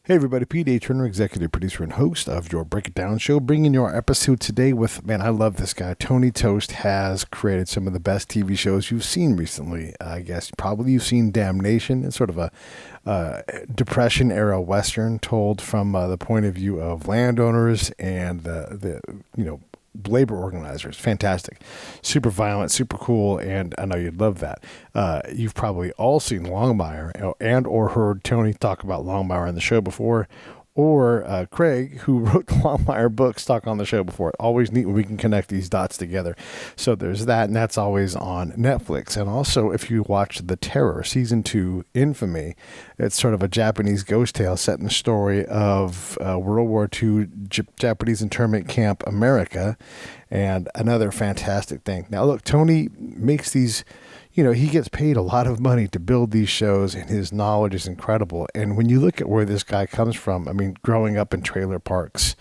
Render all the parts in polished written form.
Hey everybody, Pete A. Turner, executive producer and host of your Break It Down show, bringing you our episode today with, man, I love this guy. Tony Tost has created some of the best TV shows you've seen recently. I guess probably you've seen Damnation. It's sort of a Depression-era Western told from the point of view of landowners and the labor organizers. Fantastic. Super violent, super cool, and I know you'd love that. You've probably all seen Longmire and or heard Tony talk about Longmire on the show before, or Craig, who wrote the Longmire books, talk on the show before. Always neat when we can connect these dots together. So there's that, and that's always on Netflix. And also, if you watch The Terror, Season 2, Infamy, it's sort of a Japanese ghost tale set in the story of World War II Japanese internment camp America, and another fantastic thing. Now, look, Tony makes these... he gets paid a lot of money to build these shows, and his knowledge is incredible. And when you look at where this guy comes from, I mean, growing up in trailer parks,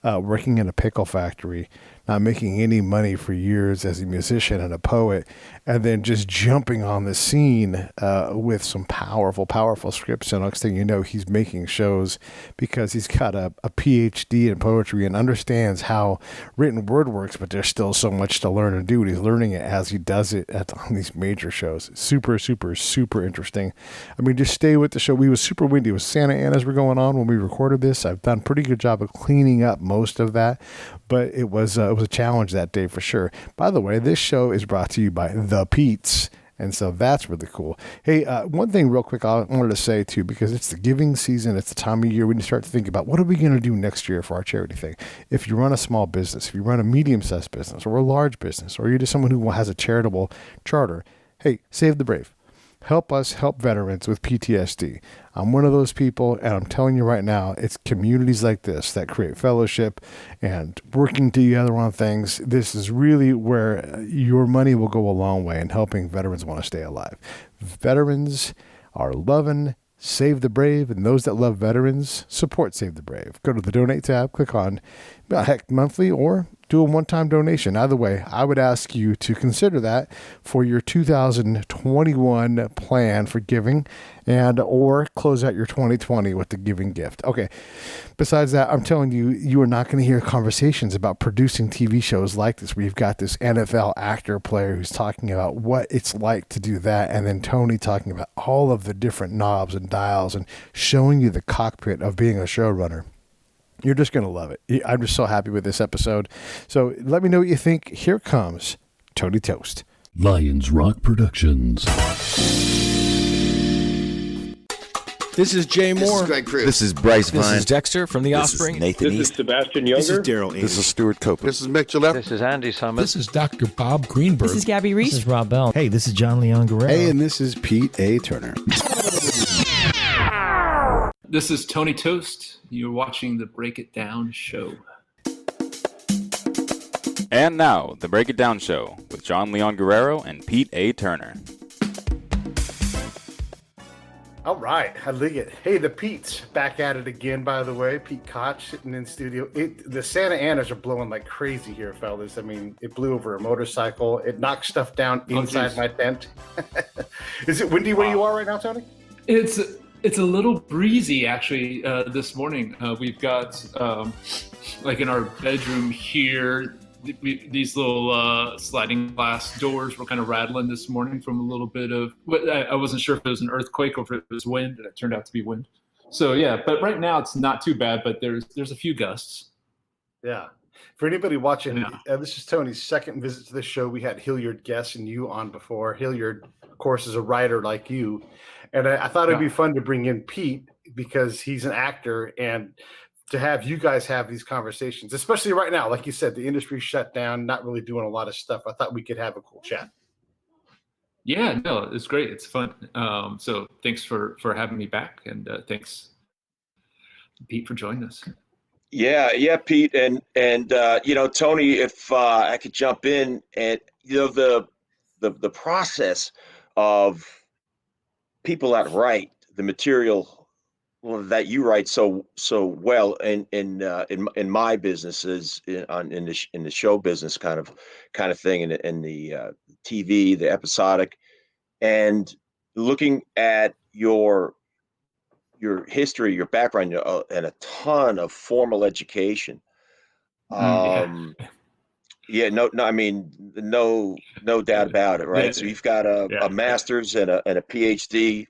working in a pickle factory, not making any money for years as a musician and a poet, and then just jumping on the scene with some powerful, powerful scripts. And next thing you know, he's making shows because he's got a PhD in poetry and understands how written word works, but there's still so much to learn and do. And he's learning it as he does it on these major shows. Super, super, super interesting. I mean, just stay with the show. We was super windy. It was Santa Ana's were going on when we recorded this. I've done a pretty good job of cleaning up most of that, but it was a challenge that day for sure. By the way, this show is brought to you by The Pete's, and so that's really cool. Hey, one thing real quick I wanted to say too, because it's the giving season, it's the time of year when you start to think about what are we going to do next year for our charity thing. If you run a small business, if you run a medium-sized business or a large business, or you're just someone who has a charitable charter, hey, Save the Brave. Help us help veterans with PTSD. I'm one of those people, and I'm telling you right now, it's communities like this that create fellowship and working together on things. This is really where your money will go a long way in helping veterans want to stay alive. Veterans are loving Save the Brave, and those that love veterans support Save the Brave. Go to the donate tab, click on monthly, or do a one-time donation. Either way, I would ask you to consider that for your 2021 plan for giving, and or close out your 2020 with the giving gift. Okay. Besides that, I'm telling you, you are not going to hear conversations about producing TV shows like this, where you've got this NFL actor player who's talking about what it's like to do that, and then Tony talking about all of the different knobs and dials and showing you the cockpit of being a showrunner. You're just going to love it. I'm just so happy with this episode. So let me know what you think. Here comes Tony Tost. Lions Rock Productions. This is Jay Moore. This is Greg Cruz. This is Bryce Vine. This is Dexter from The Offspring. This is Nathan This East. is Sebastian Younger. This is Daryl Ames. This is Stuart Copeland. This is Mick Gillette. This is Andy Summers. This is Dr. Bob Greenberg. This is Gabby Reese. This is Rob Bell. Hey, this is John Leon Guerrero. Hey, and this is Pete A. Turner. This is Tony Tost. You're watching the Break It Down show. And now, the Break It Down show with John Leon Guerrero and Pete A. Turner. All right, I dig it. Hey, the Pete's back at it again, by the way. Pete Koch sitting in studio. The Santa Anas are blowing like crazy here, fellas. I mean, it blew over a motorcycle. It knocked stuff down inside my tent. Is it windy where you are right now, Tony? It's a little breezy, actually, this morning. We've got, like in our bedroom here, these little sliding glass doors were kind of rattling this morning from a little bit of, I wasn't sure if it was an earthquake or if it was wind, and it turned out to be wind. So yeah, but right now it's not too bad, but there's a few gusts. Yeah. For anybody watching, this is Tony's second visit to the show. We had Hilliard Guess and you on before. Hilliard, of course, is a writer like you. And I thought it'd be fun to bring in Pete because he's an actor, and to have you guys have these conversations, especially right now. Like you said, the industry shut down, not really doing a lot of stuff. I thought we could have a cool chat. Yeah, no, it's great. It's fun. So thanks for having me back, and thanks, Pete, for joining us. Yeah, Pete, and Tony, if I could jump in, and the process of people that write the material that you write so well in my businesses in the show business kind of thing, in the TV, the episodic, and looking at your your history, your background, and a ton of formal education. Yeah. Yeah, no, I mean, no doubt about it, right? Yeah. So you've got a Yeah. master's and a PhD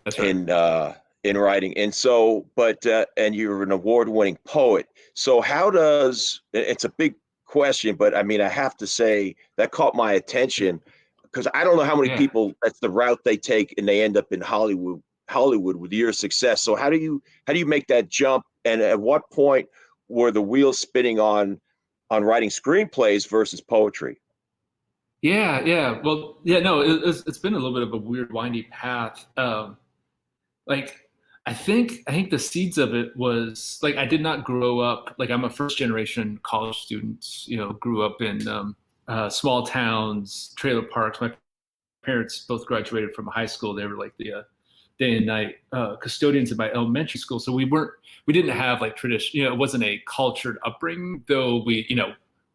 That's right. in writing, and so, but and you're an award-winning poet. So how does it's a big question, but I mean, I have to say that caught my attention because I don't know how many Yeah. people that's the route they take and they end up in Hollywood with years of success. So how do you make that jump? And at what point were the wheels spinning on writing screenplays versus poetry? Yeah. Well, yeah, no, it's been a little bit of a weird, windy path. Like, I think the seeds of it was like I did not grow up like I'm a first generation college student. Grew up in small towns, trailer parks. My parents both graduated from high school. They were like the day and night custodians at my elementary school. So we didn't have like tradition. It wasn't a cultured upbringing, though we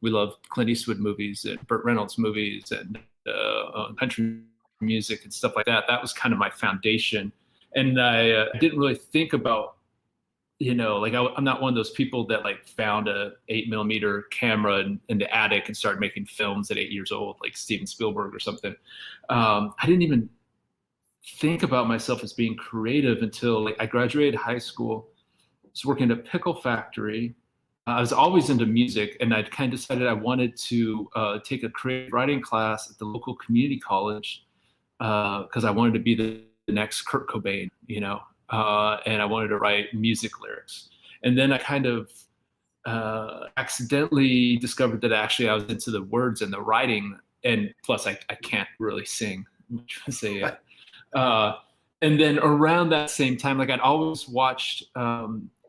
loved Clint Eastwood movies and Burt Reynolds movies and country music and stuff like that. That was kind of my foundation. And I didn't really think about, like I'm not one of those people that like found a 8mm camera in the attic and started making films at 8 years old, like Steven Spielberg or something. I didn't even think about myself as being creative until like I graduated high school. I was working at a pickle factory. I was always into music, and I'd kind of decided I wanted to take a creative writing class at the local community college because I wanted to be the next Kurt Cobain, and I wanted to write music lyrics. And then I kind of accidentally discovered that actually I was into the words and the writing, and plus I can't really sing, which was and then around that same time, like I'd always watched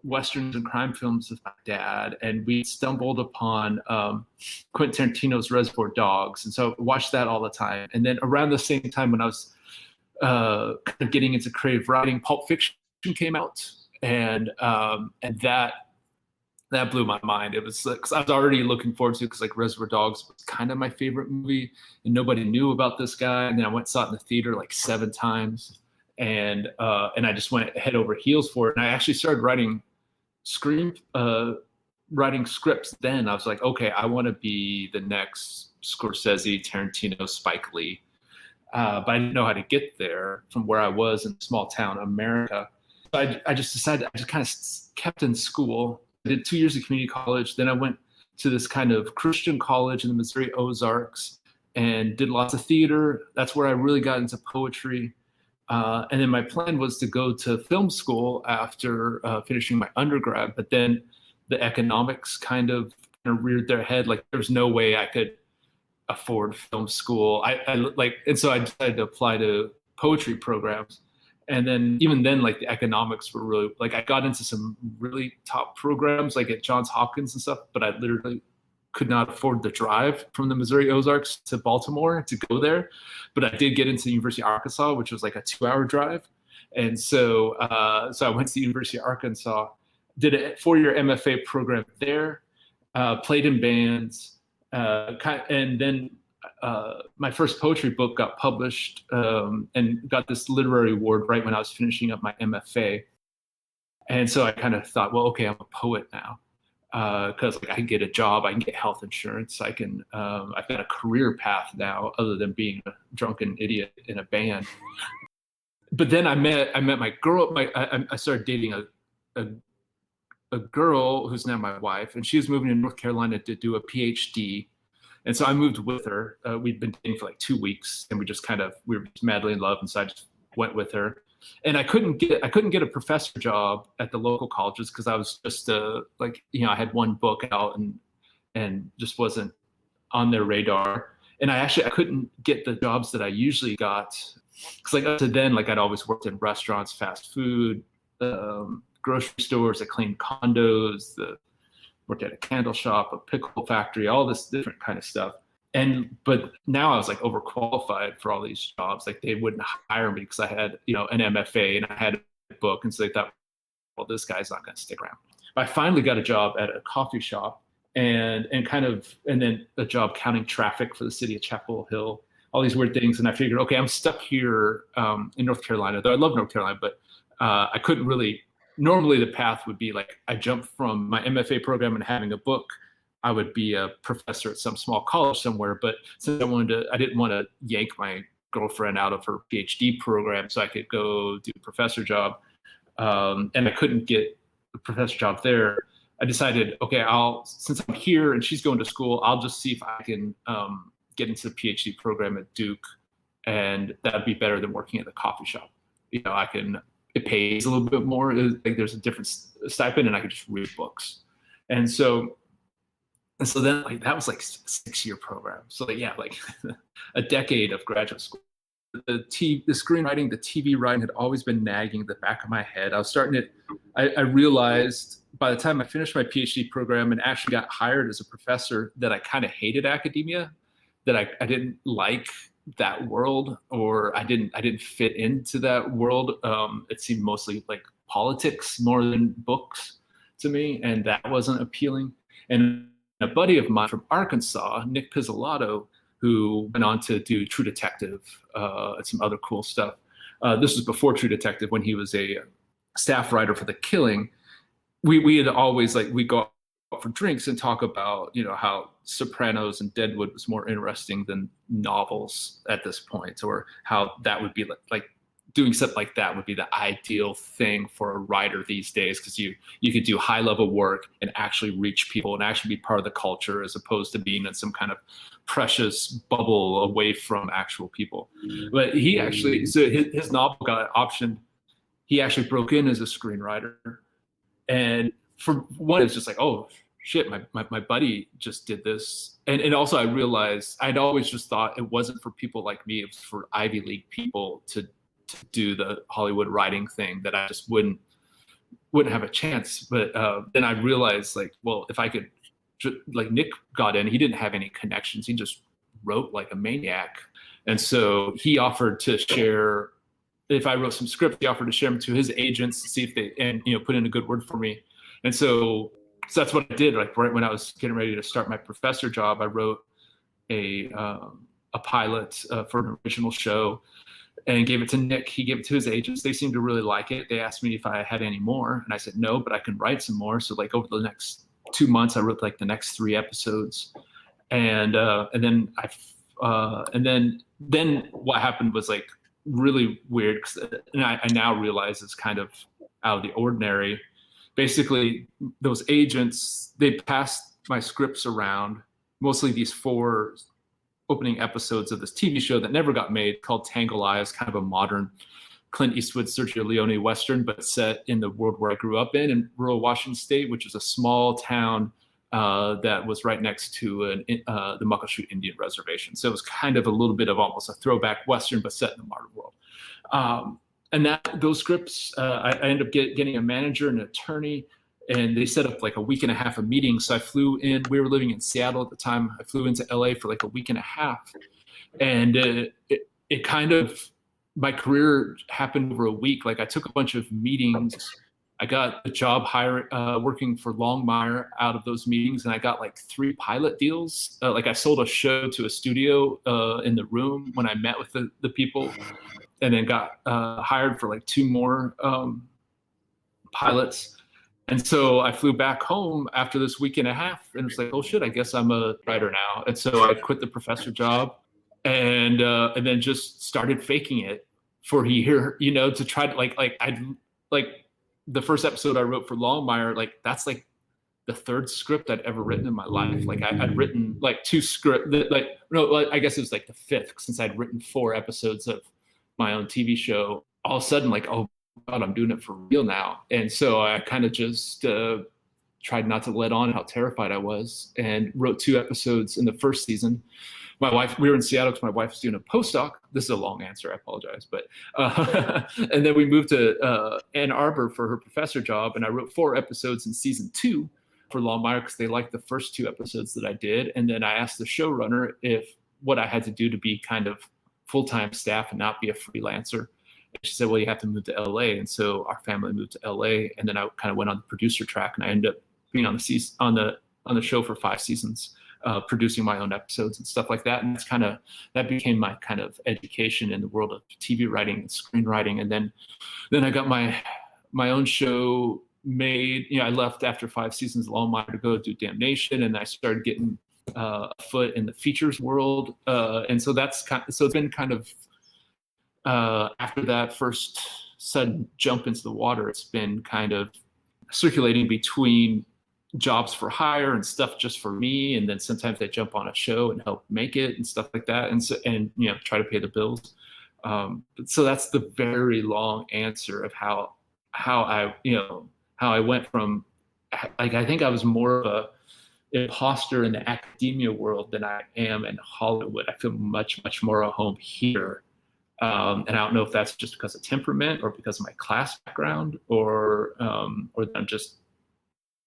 Westerns and crime films with my dad, and we stumbled upon Quentin Tarantino's Reservoir Dogs. And so I watched that all the time. And then around the same time when I was kind of getting into creative writing, Pulp Fiction came out. And that blew my mind. It was because I was already looking forward to it because like Reservoir Dogs was kind of my favorite movie, and nobody knew about this guy. And then I went and saw it in the theater like 7 times, and I just went head over heels for it. And I actually started writing scripts. Then I was like, okay, I want to be the next Scorsese, Tarantino, Spike Lee. But I didn't know how to get there from where I was in small town America. So I just decided I just kind of kept in school. I did 2 years of community college. Then I went to this kind of Christian college in the Missouri Ozarks and did lots of theater. That's where I really got into poetry. And then my plan was to go to film school after finishing my undergrad. But then the economics kind of reared their head. Like there was no way I could afford film school. And so I decided to apply to poetry programs. And then even then, like the economics were really like I got into some really top programs like at Johns Hopkins and stuff, but I literally could not afford the drive from the Missouri Ozarks to Baltimore to go there. But I did get into the University of Arkansas, which was like a 2-hour drive. And so I went to the University of Arkansas, did a 4-year MFA program there, played in bands, and then my first poetry book got published and got this literary award right when I was finishing up my MFA. And so I kind of thought, well, okay, I'm a poet now because I can get a job, I can get health insurance, I've got a career path now other than being a drunken idiot in a band. But then I met my girl. I started dating a girl who's now my wife, and she was moving to North Carolina to do a PhD. And so I moved with her. We'd been dating for like 2 weeks, and we were just madly in love. And so I just went with her. And I couldn't get a professor job at the local colleges because I was just I had one book out and just wasn't on their radar. And I couldn't get the jobs that I usually got because like up to then, like I'd always worked in restaurants, fast food, grocery stores. I cleaned condos, worked at a candle shop, a pickle factory, all this different kind of stuff. But now I was like overqualified for all these jobs. Like they wouldn't hire me because I had, an MFA and I had a book. And so they thought, well, this guy's not going to stick around. But I finally got a job at a coffee shop and then a job counting traffic for the city of Chapel Hill, all these weird things. And I figured, okay, I'm stuck here in North Carolina, though I love North Carolina, but I couldn't really. Normally, the path would be like I jumped from my MFA program and having a book. I would be a professor at some small college somewhere. But since I didn't want to yank my girlfriend out of her PhD program so I could go do a professor job, and I couldn't get a professor job there. I decided, okay, since I'm here and she's going to school, I'll just see if I can get into the PhD program at Duke, and that'd be better than working at the coffee shop. It pays a little bit more. Like there's a different stipend, and I could just read books. And so then like that was like a 6-year program. So like a decade of graduate school. The screenwriting, the TV writing had always been nagging at the back of my head. I realized by the time I finished my PhD program and actually got hired as a professor that I kind of hated academia, that I didn't like that world, or I didn't fit into that world. It seemed mostly like politics more than books to me, and that wasn't appealing. And a buddy of mine from Arkansas, Nick Pizzolatto, who went on to do True Detective and some other cool stuff. This was before True Detective, when he was a staff writer for The Killing. We had always we go out for drinks and talk about how Sopranos and Deadwood was more interesting than novels at this point, or how that would be like doing something like that would be the ideal thing for a writer these days, because you could do high level work and actually reach people and actually be part of the culture, as opposed to being in some kind of precious bubble away from actual people. But he actually, so his novel got optioned. He actually broke in as a screenwriter, and for one, it's just like, oh shit, my buddy just did this. And also I realized I'd always just thought it wasn't for people like me, it was for Ivy League people to do the Hollywood writing thing, that I just wouldn't have a chance. But then I realized if I could, Nick got in, he didn't have any connections. He just wrote like a maniac. And so he offered to share, if I wrote some scripts, he offered to share them to his agents to see if they, and put in a good word for me. And so that's what I did. Like right when I was getting ready to start my professor job, I wrote a pilot for an original show and gave it to Nick. He gave it to his agents. They seemed to really like it. They asked me if I had any more, and I said no, but I can write some more. So over the next 2 months, I wrote the next 3 episodes, and then then what happened was really weird, and I now realize it's kind of out of the ordinary. Basically, those agents, they passed my scripts around, mostly these 4 opening episodes of this TV show that never got made, called Tangle Eyes, kind of a modern Clint Eastwood, Sergio Leone Western, but set in the world where I grew up in rural Washington State, which is a small town that was right next to the Muckleshoot Indian Reservation. So it was kind of a little bit of almost a throwback Western, but set in the modern world. And those scripts, I ended up getting a manager and an attorney, and they set up a week and a half of meetings. So I flew in. We were living in Seattle at the time. I flew into LA for a week and a half, and it kind of, my career happened over a week. I took a bunch of meetings. I got a job working for Longmire out of those meetings, and I got 3 pilot deals. I sold a show to a studio in the room when I met with the people, and then got hired for 2 more pilots. And so I flew back home after this week and a half, and it's oh shit, I guess I'm a writer now. And so I quit the professor job, and then just started faking it for a year, to try to the first episode I wrote for Longmire, that's the 3rd script I'd ever written in my life. I'd written 2 scripts, I guess it was the 5th, since I'd written 4 episodes of my own TV show. All of a sudden, oh God, I'm doing it for real now. And so I kind of just tried not to let on how terrified I was, and wrote 2 episodes in the first season. My wife, we were in Seattle because my wife was doing a postdoc. This is a long answer, I apologize. But and then we moved to Ann Arbor for her professor job, and I wrote 4 episodes in season 2 for Longmire because they liked the first 2 episodes that I did. And then I asked the showrunner what I had to do to be kind of full-time staff and not be a freelancer. And she said, well, you have to move to LA. And so our family moved to LA, and then I kind of went on the producer track, and I ended up being on the show for 5 seasons. producing my own episodes and stuff like that. And that became my kind of education in the world of TV writing and screenwriting. And then I got my own show made. I left after 5 seasons of Longmire to go do Damnation, and I started getting a foot in the features world. And so it's been kind of after that first sudden jump into the water, it's been kind of circulating between jobs for hire and stuff just for me, and then sometimes I jump on a show and help make it and stuff like that, and try to pay the bills. So that's the very long answer of how I went from, like, I think I was more of a imposter in the academia world than I am in Hollywood. I feel much, much more at home here. And I don't know if that's just because of temperament or because of my class background or that I'm just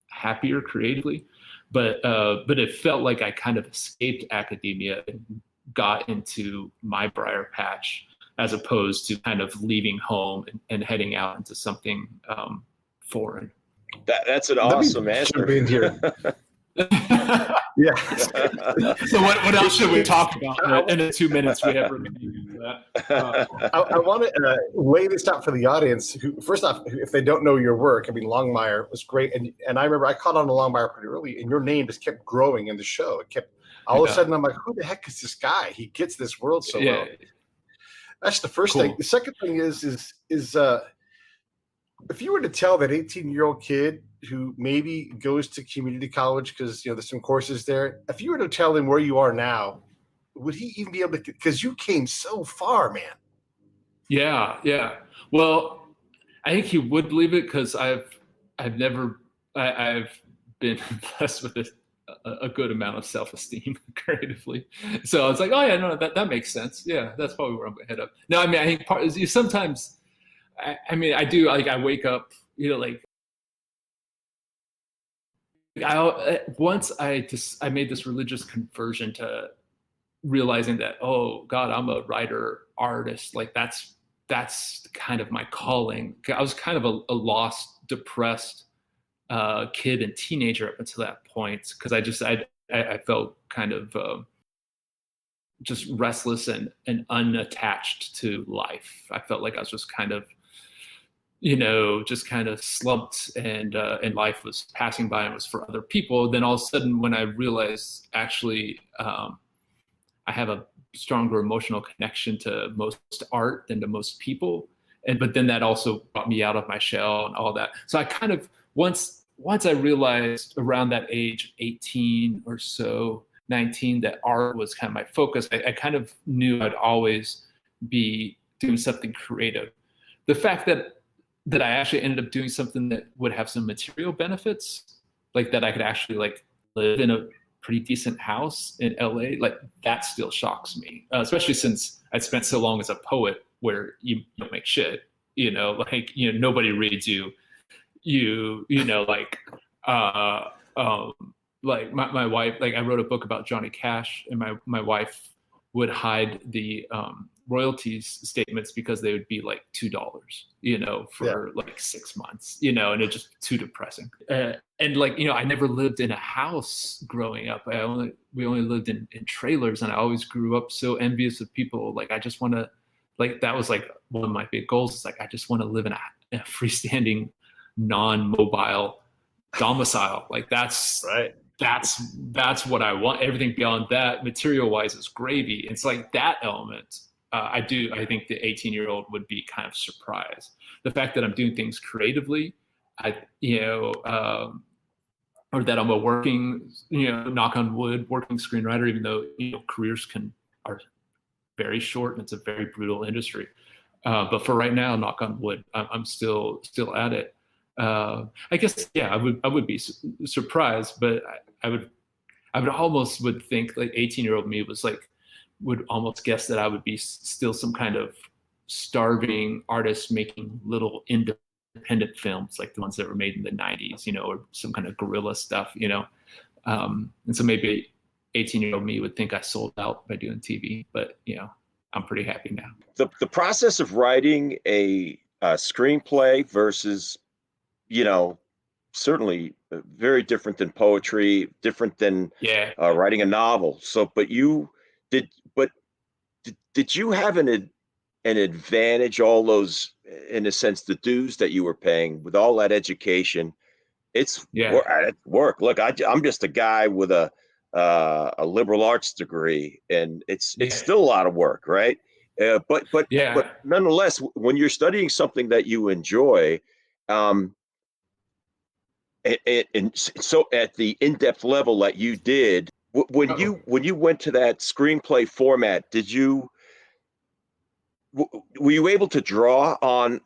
happier creatively. But it felt like I kind of escaped academia and got into my briar patch, as opposed to kind of leaving home and heading out into something foreign. That's an awesome answer. In here. Yeah. So what else should we talk about in the 2 minutes we have remaining for that? I want to lay this out for the audience. Who, first off, if they don't know your work, I mean, Longmire was great, and I remember I caught on to Longmire pretty early, and your name just kept growing in the show. It kept all of a sudden I'm like, who the heck is this guy? He gets this world so well. That's the first thing. The second thing is if you were to tell that 18-year-old kid who maybe goes to community college because there's some courses there, if you were to tell him where you are now, would he even be able to? Because you came so far, man. Yeah. Well, I think he would believe it because I've been blessed with a good amount of self-esteem creatively. So I was like, oh yeah, no, that makes sense. Yeah, that's probably where I'm going to head up. No, I mean, I think sometimes. I mean, I do, like, I wake up, once I made this religious conversion to realizing that, oh God, I'm a writer, artist. Like that's kind of my calling. I was kind of a lost, depressed kid and teenager up until that point. Cause I felt kind of just restless and unattached to life. I felt like I was just kind of, just kind of slumped and life was passing by and was for other people. Then all of a sudden when I realized actually I have a stronger emotional connection to most art than to most people. But then that also brought me out of my shell and all that. So I kind of, once I realized around that age, 18 or so, 19, that art was kind of my focus, I kind of knew I'd always be doing something creative. The fact that I actually ended up doing something that would have some material benefits, like that I could actually like live in a pretty decent house in LA, like that still shocks me, especially since I spent so long as a poet where you don't make shit, nobody reads you, like my wife, like I wrote a book about Johnny Cash, and my wife would hide the royalties statements because they would be like $2, for like 6 months, and it's just too depressing. And like, I never lived in a house growing up. We only lived in trailers, and I always grew up so envious of people. Like, I just want to, like, that was like one of my big goals. It's like, I just want to live in a freestanding, non-mobile domicile. Like that's right. That's what I want. Everything beyond that, material wise, is gravy. It's like that element. I think the 18-year-old would be kind of surprised. The fact that I'm doing things creatively, or that I'm a working, knock on wood, working screenwriter, even though, careers are very short and it's a very brutal industry. But for right now, knock on wood, I'm still at it. I guess, yeah, I would be surprised, but I would almost would think like 18-year-old me would almost guess that I would be still some kind of starving artist making little independent films like the ones that were made in the 90s, or some kind of guerrilla stuff, and so maybe 18-year-old me would think I sold out by doing TV, but I'm pretty happy now. The process of writing a screenplay versus certainly very different than poetry, different than Yeah. writing a novel. So, but you did, but did you have an advantage? All those, in a sense, the dues that you were paying with all that education. It's Yeah. work. Look, I'm just a guy with a liberal arts degree, and it's Yeah. still a lot of work, right? But Yeah. nonetheless, when you're studying something that you enjoy, um, and so at the in-depth level that you did, Uh-oh. when you went to that screenplay format, were you able to draw on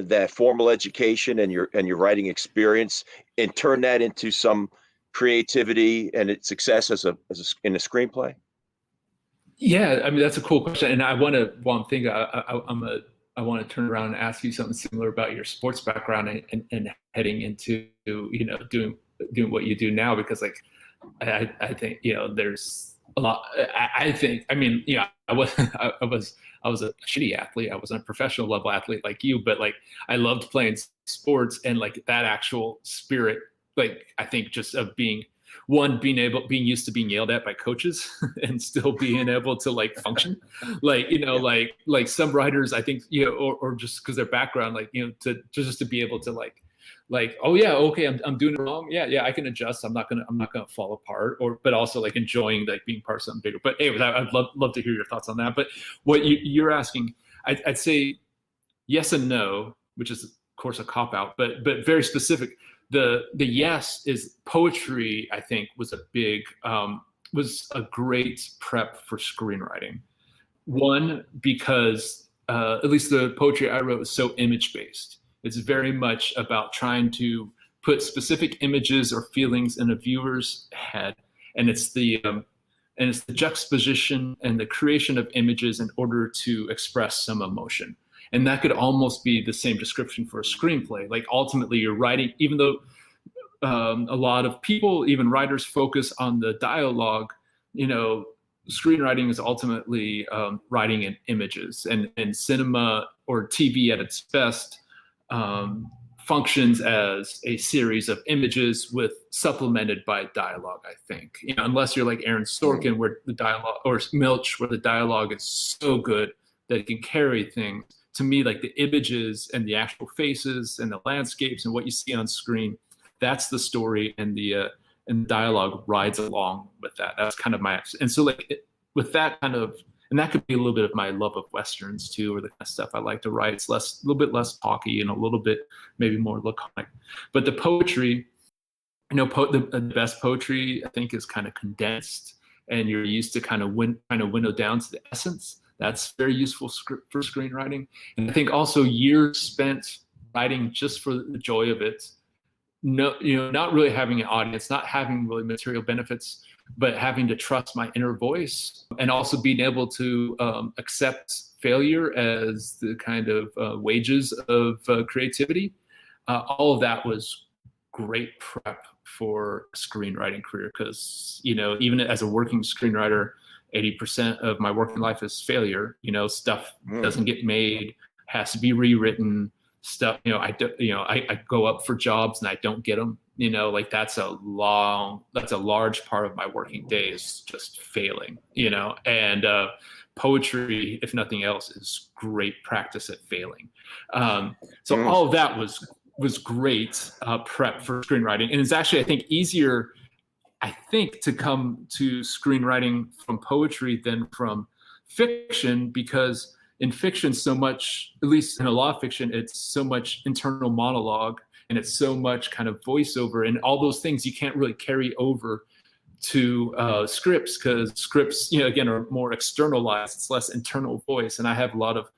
that formal education and your writing experience and turn that into some creativity and its success in a screenplay? Yeah, I mean that's a cool question, and I want to one thing. I want to turn around and ask you something similar about your sports background and heading into doing what you do now, because like I think there's a lot. I think I mean I was I was a shitty athlete. I wasn't a professional level athlete like you, but like I loved playing sports, and like that actual spirit, like I think just of being being used to being yelled at by coaches and still being able to like function, like like some writers I think or just because their background, like to just to be able to like oh yeah, okay, I'm doing it wrong, yeah I can adjust, I'm not gonna fall apart, or but also like enjoying like being part of something bigger. But anyways, I'd love to hear your thoughts on that. But what you're asking, I'd say yes and no, which is of course a cop out, but very specific. The yes is poetry. I think was a great prep for screenwriting. One, because at least the poetry I wrote was so image based. It's very much about trying to put specific images or feelings in a viewer's head, and it's the juxtaposition and the creation of images in order to express some emotion. And that could almost be the same description for a screenplay. Like ultimately, you're writing, even though a lot of people, even writers, focus on the dialogue, screenwriting is ultimately writing in images, and cinema or TV at its best functions as a series of images with supplemented by dialogue. I think, unless you're like Aaron Sorkin, where the dialogue, or Milch, where the dialogue is so good that it can carry things. To me, like the images and the actual faces and the landscapes and what you see on screen, that's the story, and the dialogue rides along with that. That's kind of and so like with that kind of, and that could be a little bit of my love of westerns too, or the kind of stuff I like to write. It's a little bit less talky and a little bit maybe more laconic. But the poetry, the best poetry I think is kind of condensed, and you're used to kind of winnow down to the essence. That's very useful for screenwriting. And I think also years spent writing just for the joy of it. No, not really having an audience, not having really material benefits, but having to trust my inner voice, and also being able to accept failure as the kind of wages of creativity. All of that was great prep for a screenwriting career, because even as a working screenwriter, 80% of my working life is failure. Stuff doesn't get made, has to be rewritten. Stuff, I go up for jobs and I don't get them. Like that's a large part of my working day is just failing. And poetry, if nothing else, is great practice at failing. So all of that was great prep for screenwriting, and it's actually I think easier, to come to screenwriting from poetry than from fiction, because in fiction, so much, at least in a lot of fiction, it's so much internal monologue, and it's so much kind of voiceover, and all those things you can't really carry over to scripts, because scripts, again, are more externalized. It's less internal voice. And I have a lot of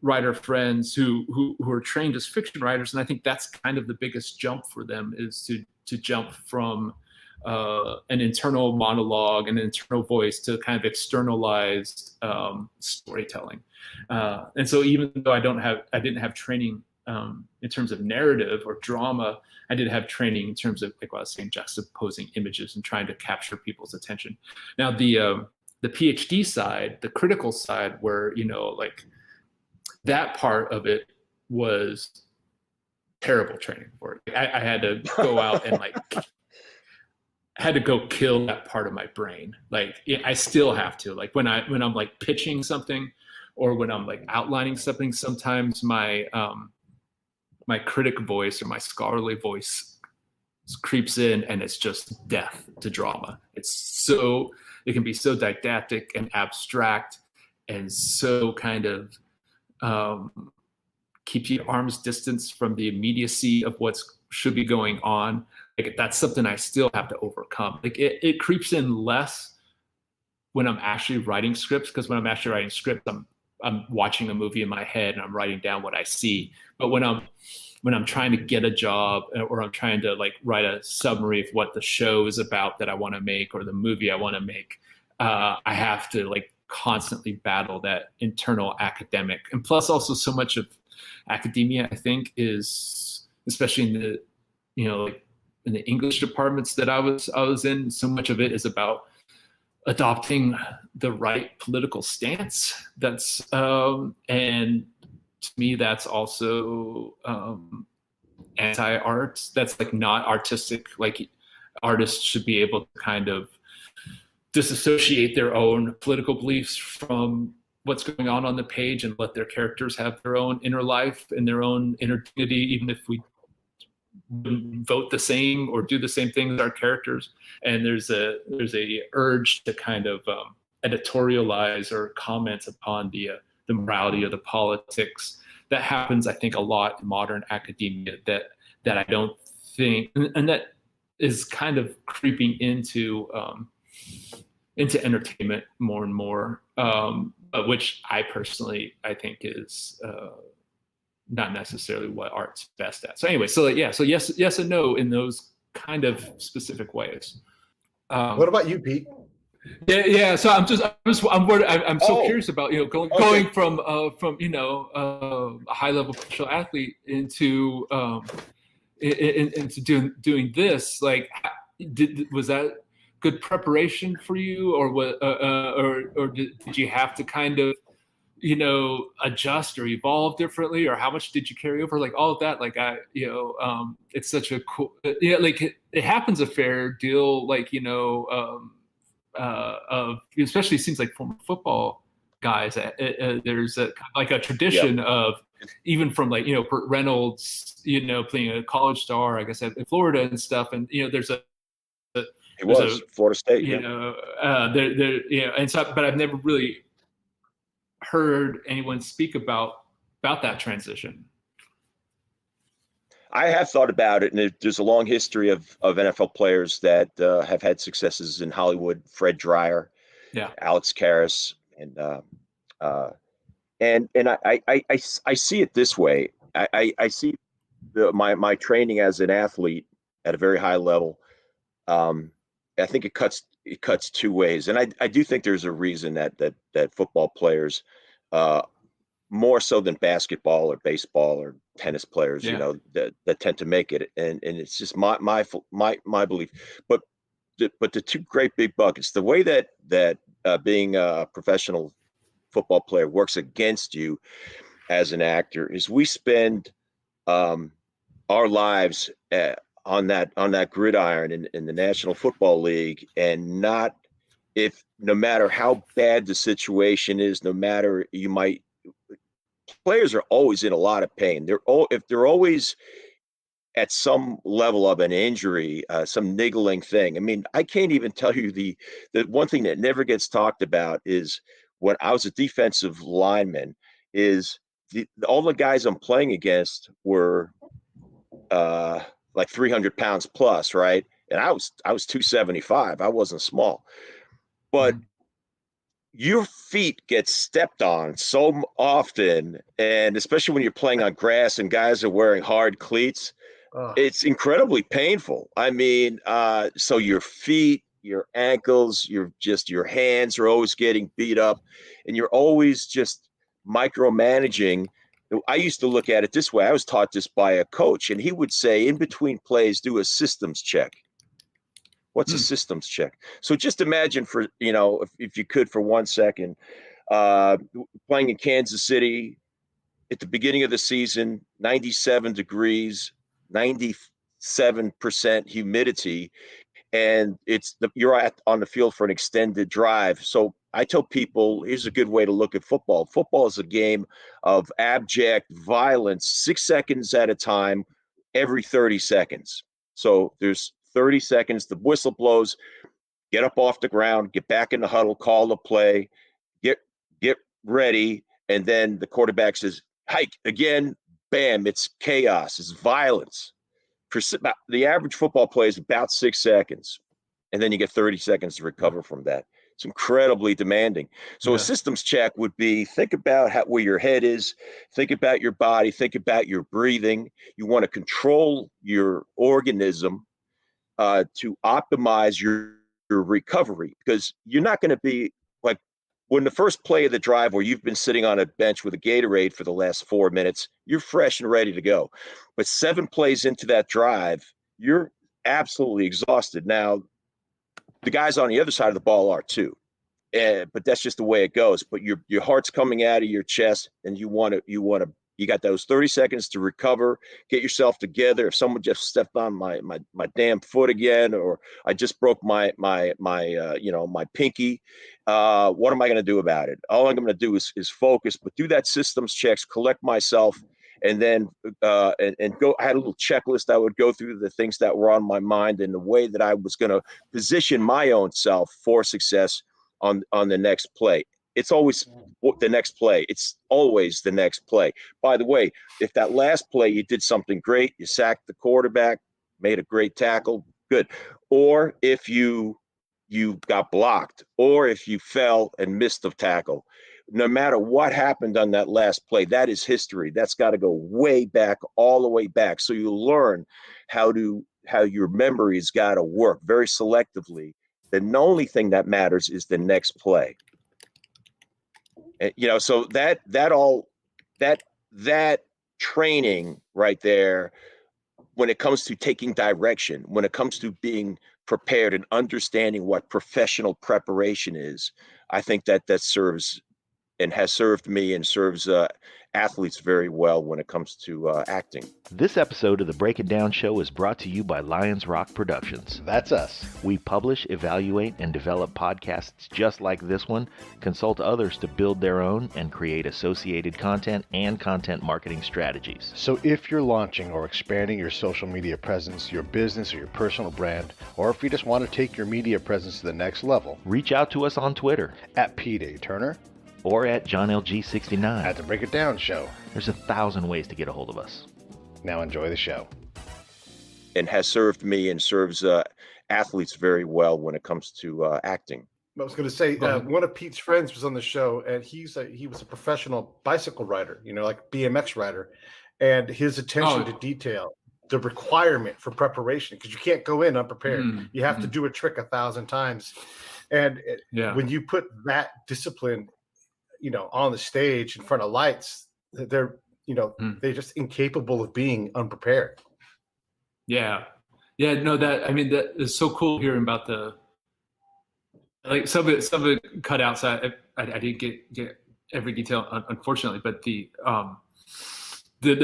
writer friends who are trained as fiction writers, and I think that's kind of the biggest jump for them, is to jump from an internal monologue and an internal voice to kind of externalized storytelling. And so even though I didn't have training in terms of narrative or drama, I did have training in terms of, like what I was saying, juxtaposing images and trying to capture people's attention. Now the PhD side, the critical side, where like that part of it was terrible training for it. I had to go out and like had to go kill that part of my brain. Like I still have to, like when I'm like pitching something or when I'm like outlining something, sometimes my my critic voice or my scholarly voice creeps in, and it's just death to drama. It can be so didactic and abstract and so kind of keep you at arm's distance from the immediacy of what's should be going on. Like that's something I still have to overcome. Like it creeps in less when I'm actually writing scripts, because when I'm actually writing scripts, I'm watching a movie in my head and I'm writing down what I see. But when I'm trying to get a job, or I'm trying to like write a summary of what the show is about that I want to make, or the movie I want to make, I have to like constantly battle that internal academic. And plus also so much of academia, I think, is, especially in the, like in the English departments that I was in, so much of it is about adopting the right political stance. That's and to me that's also anti-art. That's like not artistic. Like artists should be able to kind of disassociate their own political beliefs from what's going on the page and let their characters have their own inner life and their own inner dignity, even if we vote the same or do the same thing as our characters. And there's a urge to kind of editorialize or comment upon the morality of the politics that happens, I think, a lot in modern academia that I don't think, and that is kind of creeping into entertainment more and more, which I personally, I think is not necessarily what art's best at. So anyway, so yes and no in those kind of specific ways. What about you, Pete? Yeah. So I'm so curious about going from a high level professional athlete into doing this. Like, was that good preparation for you, or what, or did you have to kind of adjust or evolve differently, or how much did you carry over? Like all of that, like it's such a cool, like it happens a fair deal, like of especially it seems like former football guys. There's like a tradition of, even from like Burt Reynolds, playing a college star, I guess, in Florida and stuff, and there's a it was Florida State, and so, but I've never really heard anyone speak about that transition. I have thought about it, and there's a long history of NFL players that have had successes in Hollywood. Fred Dreyer, Alex Karras, and I see it this way. I see my training as an athlete at a very high level. I think it cuts two ways, and I do think there's a reason that football players, more so than basketball or baseball or tennis players, that tend to make it, and it's just my belief. But the two great big buckets, the way that being a professional football player works against you as an actor is we spend our lives on that gridiron in the National Football League, and no matter how bad the situation is, no matter players are always in a lot of pain. If they're always at some level of an injury, some niggling thing. I mean, I can't even tell you the one thing that never gets talked about is when I was a defensive lineman, is all the guys I'm playing against were like 300 pounds plus, right? And I was 275. I wasn't small, but your feet get stepped on so often, and especially when you're playing on grass and guys are wearing hard cleats, it's incredibly painful. I mean, so your feet, your ankles, your hands are always getting beat up, and you're always just micromanaging. I used to look at it this way. I was taught this by a coach, and he would say, in between plays, do a systems check. What's a systems check? So just imagine if you could for 1 second, playing in Kansas City, at the beginning of the season, 97 degrees, 97% humidity, and you're on the field for an extended drive. So I tell people, here's a good way to look at football. Football is a game of abject violence, 6 seconds at a time, every 30 seconds. So there's 30 seconds, the whistle blows, get up off the ground, get back in the huddle, call the play, get ready, and then the quarterback says, hike again, bam, it's chaos, it's violence. The average football play is about 6 seconds, and then you get 30 seconds to recover from that. It's incredibly demanding. So a systems check would be, think about where your head is, think about your body, think about your breathing. You want to control your organism to optimize your recovery, because you're not going to be like when the first play of the drive where you've been sitting on a bench with a Gatorade for the last 4 minutes, you're fresh and ready to go. But 7 plays into that drive, you're absolutely exhausted. Now, the guys on the other side of the ball are too, but that's just the way it goes. But your heart's coming out of your chest, and you got those 30 seconds to recover, get yourself together. If someone just stepped on my damn foot again, or I just broke my pinky, what am I going to do about it? All I'm going to do is focus, but do that systems checks, collect myself, and then and go. I had a little checklist. I would go through the things that were on my mind and the way that I was going to position my own self for success on the next play. It's always the next play. It's always the next play. By the way, if that last play you did something great, you sacked the quarterback, made a great tackle, good. Or if you got blocked, or if you fell and missed the tackle, no matter what happened on that last play, that is history. That's got to go way back, all the way back. So you learn how your memory's got to work very selectively. The only thing that matters is the next play. So that training right there, when it comes to taking direction, when it comes to being prepared and understanding what professional preparation is, I think that serves and has served me and serves athletes very well when it comes to acting. This episode of the Break It Down Show is brought to you by Lions Rock Productions. That's us. We publish, evaluate, and develop podcasts just like this one, consult others to build their own, and create associated content and content marketing strategies. So if you're launching or expanding your social media presence, your business or your personal brand, or if you just want to take your media presence to the next level, reach out to us on Twitter at Pete A. Turner or at JohnLG69 at the Break It Down Show. There's 1,000 ways to get a hold of us. Now enjoy the show. And has served me and serves athletes very well when it comes to acting. I was going to say, one of Pete's friends was on the show, and he was a professional bicycle rider, like BMX rider, and his attention to detail, the requirement for preparation, because you can't go in unprepared. You have to do a trick 1,000 times. And when you put that discipline, on the stage in front of lights, they're just incapable of being unprepared. No, that is so cool hearing about some of it cut outside. I didn't get every detail, unfortunately, but the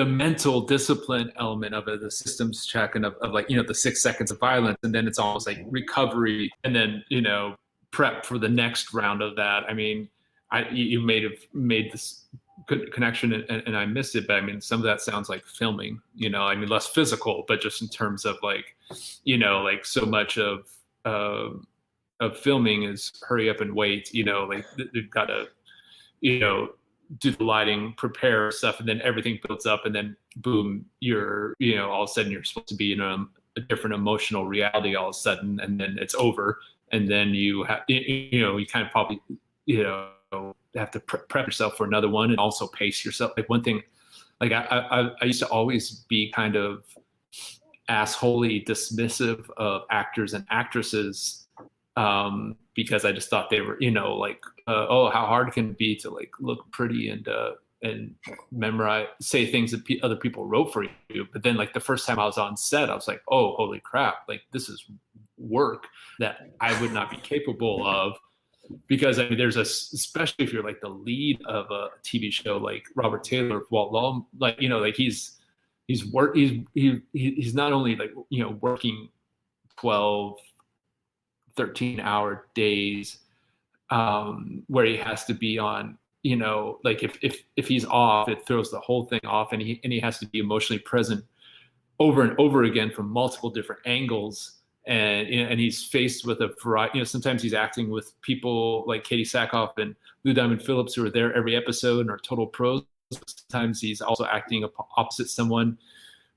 mental discipline element of it, the systems check, and of the 6 seconds of violence, and then it's almost like recovery, and then prep for the next round of that. I mean, you may have made this connection and I missed it, but I mean, some of that sounds like filming, less physical, but just in terms of so much of filming is hurry up and wait, they've got to, do the lighting, prepare stuff, and then everything builds up, and then boom, you're, all of a sudden you're supposed to be in a different emotional reality all of a sudden, and then it's over. And then you have, you kind of probably, have to prep yourself for another one, and also pace yourself. Like one thing, I used to always be kind of assholey dismissive of actors and actresses, because I just thought they were, how hard can it be to look pretty and memorize, say things that other people wrote for you. But then the first time I was on set, I was like, oh, holy crap. This is work that I would not be capable of. because I mean, especially if you're like the lead of a TV show like Robert Taylor, Walt Long, like, you know, like he's not only like, you know, working 12, 13-hour days, where he has to be on, you know, like if he's off, it throws the whole thing off, and he has to be emotionally present over and over again from multiple different angles. And, you know, and he's faced with a variety, you know, sometimes he's acting with people like Katie Sackhoff and Lou Diamond Phillips, who are there every episode and are total pros. Sometimes he's also acting opposite someone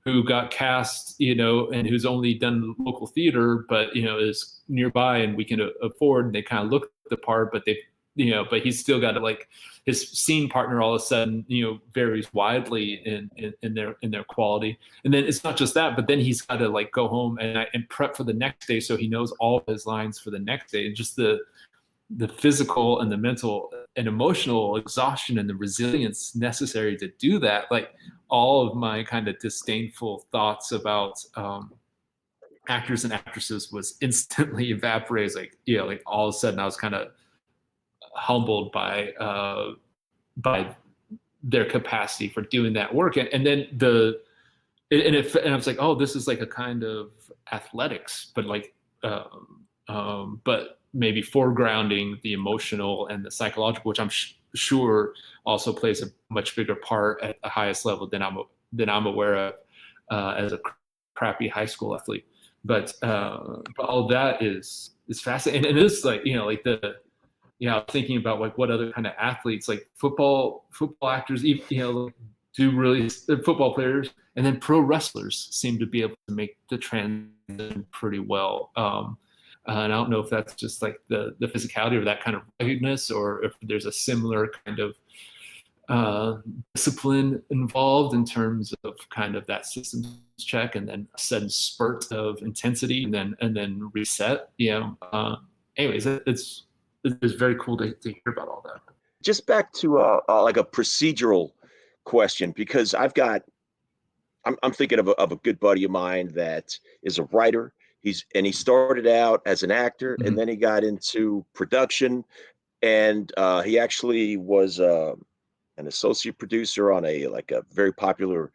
who got cast, you know, and who's only done local theater, but, you know, is nearby and we can afford, and they kind of look the part, but they, you know, but he's still got to, like, his scene partner all of a sudden, you know, varies widely in their quality. And then it's not just that, but then he's got to like go home and prep for the next day, so he knows all of his lines for the next day. And just the physical and the mental and emotional exhaustion and the resilience necessary to do that. Like, all of my kind of disdainful thoughts about actors and actresses was instantly evaporated. Like, you know, like all of a sudden I was kind of humbled by their capacity for doing that work. And then and I was like, oh, this is like a kind of athletics, but like, but maybe foregrounding the emotional and the psychological, which I'm sure also plays a much bigger part at the highest level than I'm aware of as a crappy high school athlete. But all that is fascinating, and it's like, you know, like thinking about like what other kind of athletes, like football actors, you know, do really, football players, and then pro wrestlers seem to be able to make the transition pretty well. And I don't know if that's just like the physicality of that kind of ruggedness, or if there's a similar kind of discipline involved in terms of kind of that systems check and then a sudden spurt of intensity and then reset. You know, anyways, it's very cool to hear about all that. Just back to like a procedural question, because I'm thinking of a good buddy of mine that is a writer. He started out as an actor, Mm-hmm. and then he got into production, and he actually was an associate producer on a very popular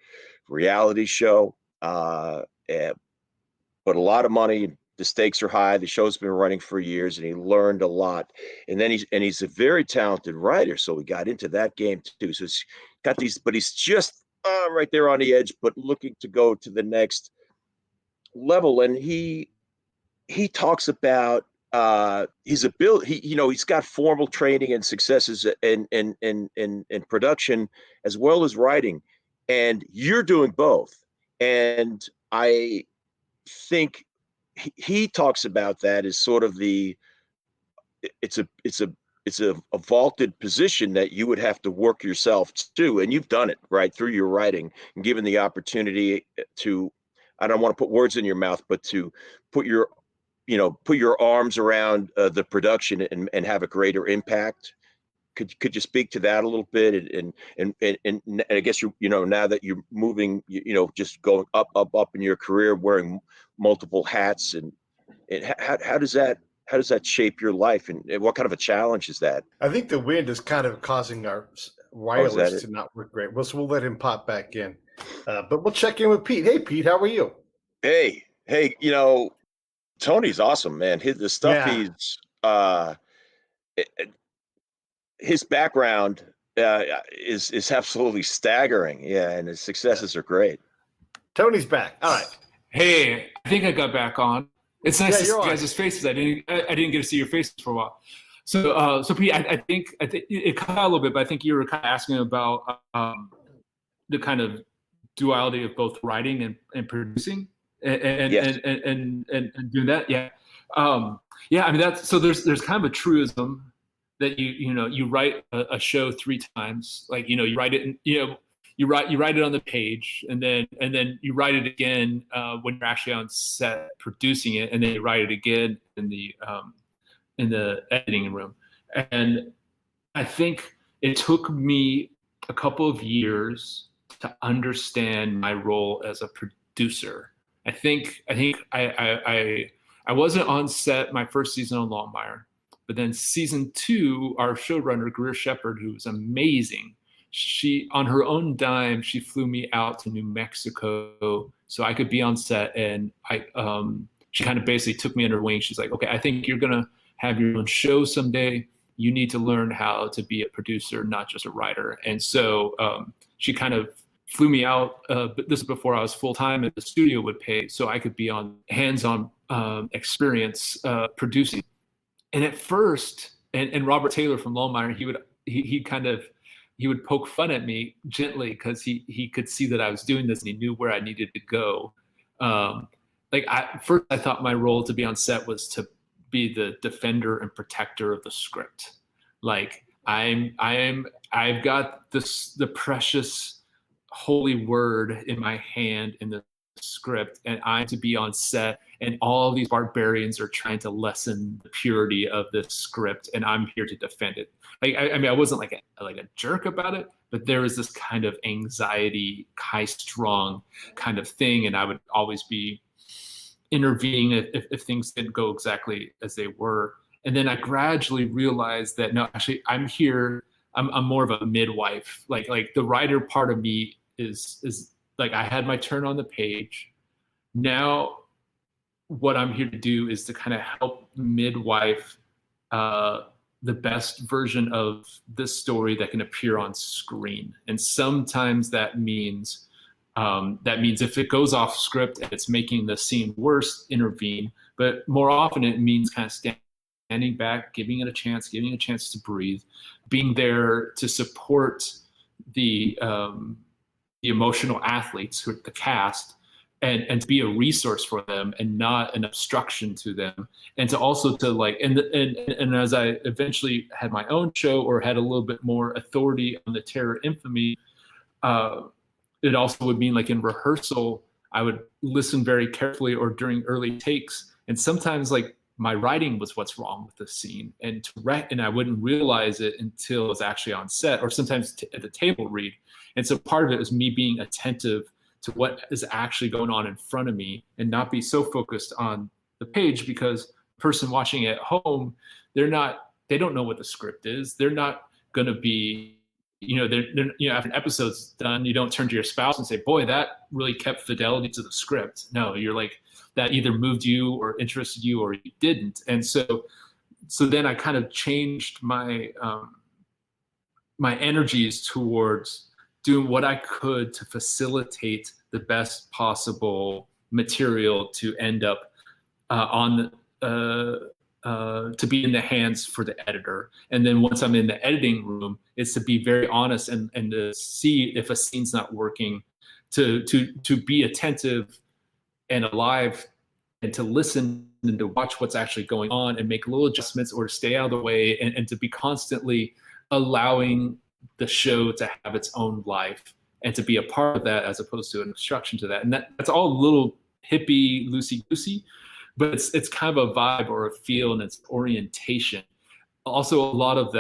reality show. But a lot of money. The stakes are high. The show's been running for years, and he learned a lot. And then he's a very talented writer, so he got into that game too. So he's got these, but he's just right there on the edge, but looking to go to the next level. And he talks about his ability. He's got formal training and successes in production as well as writing, and you're doing both. And I think he talks about that as sort of it's a vaulted position that you would have to work yourself to, and you've done it right through your writing and given the opportunity to, I don't want to put words in your mouth, but to put your arms around the production and have a greater impact. Could you speak to that a little bit? And I guess now that you're moving, just going up in your career, wearing multiple hats, and how does that shape your life, and what kind of a challenge is that? I think the wind is kind of causing our wireless to not work great. So we'll let him pop back in, but we'll check in with Pete. Hey, Pete, how are you? Hey, Tony's awesome, man. The stuff he's his background is absolutely staggering. Yeah, and his successes are great. Tony's back. All right. Hey, I think I got back on. It's nice to see you guys' faces. I didn't get to see your faces for a while. So Pete, I think it cut out a little bit, but I think you were kind of asking about the kind of duality of both writing and producing and doing that. Yeah. I mean, that's, so there's kind of a truism that you write a show 3 times. Like, you write it, you write it on the page, and then you write it again when you're actually on set producing it, and then you write it again in the editing room. And I think it took me a couple of years to understand my role as a producer. I think I wasn't on set my first season on Longmire, But then season 2, our showrunner, Greer Shepard, who was amazing, she, on her own dime, she flew me out to New Mexico so I could be on set. And she kind of basically took me under her wing. She's like, okay, I think you're going to have your own show someday. You need to learn how to be a producer, not just a writer. And so she kind of flew me out, but this is before I was full-time and the studio would pay, so I could be on hands-on experience producing. And at first, and Robert Taylor from Longmire, he would poke fun at me gently because he could see that I was doing this and he knew where I needed to go. First I thought my role to be on set was to be the defender and protector of the script. Like I've got the precious holy word in my hand in the script, and I'm to be on set, and all these barbarians are trying to lessen the purity of this script, and I'm here to defend it. Like I wasn't like a jerk about it, but there was this kind of anxiety, high-strung kind of thing, and I would always be intervening if things didn't go exactly as they were. And then I gradually realized that no, actually, I'm here. I'm more of a midwife. Like the writer part of me is like, I had my turn on the page. Now what I'm here to do is to kind of help midwife the best version of this story that can appear on screen. And sometimes that means if it goes off script and it's making the scene worse, intervene. But more often it means kind of standing back, giving it a chance to breathe, being there to support the emotional athletes, who are the cast, and to be a resource for them and not an obstruction to them. And to also to like, and as I eventually had my own show or had a little bit more authority on the terror infamy, it also would mean like in rehearsal, I would listen very carefully, or during early takes. And sometimes like my writing was what's wrong with the scene, and I wouldn't realize it until it was actually on set, or sometimes at the table read. And so part of it was me being attentive to what is actually going on in front of me and not be so focused on the page, because the person watching at home, they don't know what the script is. They're not going to be, after an episode's done, you don't turn to your spouse and say, boy, that really kept fidelity to the script. No, you're like, that either moved you or interested you or you didn't. And so then I kind of changed my my energies towards doing what I could to facilitate the best possible material to end up to be in the hands for the editor. And then once I'm in the editing room, it's to be very honest and to see if a scene's not working, to be attentive and alive, and to listen and to watch what's actually going on and make little adjustments or stay out of the way, and to be constantly allowing the show to have its own life and to be a part of that, as opposed to an obstruction to that. And that's all a little hippie, loosey-goosey, but it's kind of a vibe or a feel, and it's orientation. Also, a lot of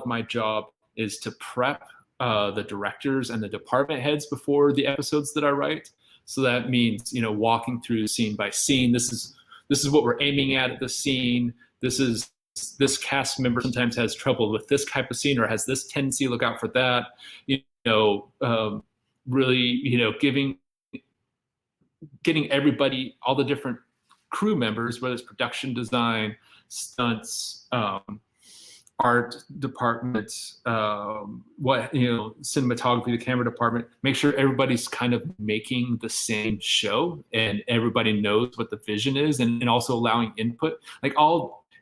my job is to prep the directors and the department heads before the episodes that I write. So that means, walking through scene by scene. This is what we're aiming at the scene. This cast member sometimes has trouble with this type of scene, or has this tendency. Look out for that. Really, getting everybody, all the different crew members, whether it's production design, stunts, art department, cinematography, the camera department, make sure everybody's kind of making the same show and everybody knows what the vision is, and also allowing input.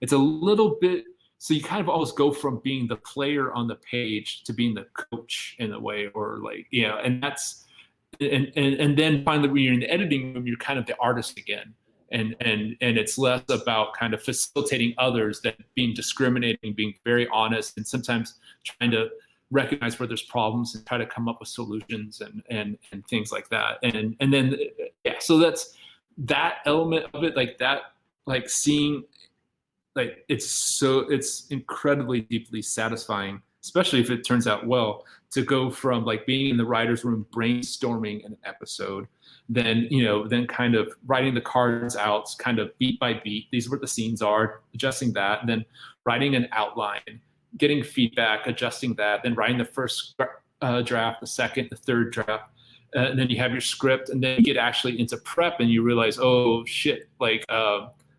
It's a little bit, so you kind of always go from being the player on the page to being the coach in a way, or and that's, and then finally when you're in the editing room, you're kind of the artist again. And it's less about kind of facilitating others than being discriminating, being very honest, and sometimes trying to recognize where there's problems and try to come up with solutions and things like that. And then, so that's that element of it, seeing, it's incredibly deeply satisfying, especially if it turns out well, to go from being in the writer's room brainstorming an episode then then kind of writing the cards out kind of beat by beat. These are what the scenes are, adjusting that, and then writing an outline, getting feedback, adjusting that, then writing the first draft, the second, the third draft, and then you have your script, and then you get actually into prep, and you realize, oh shit, like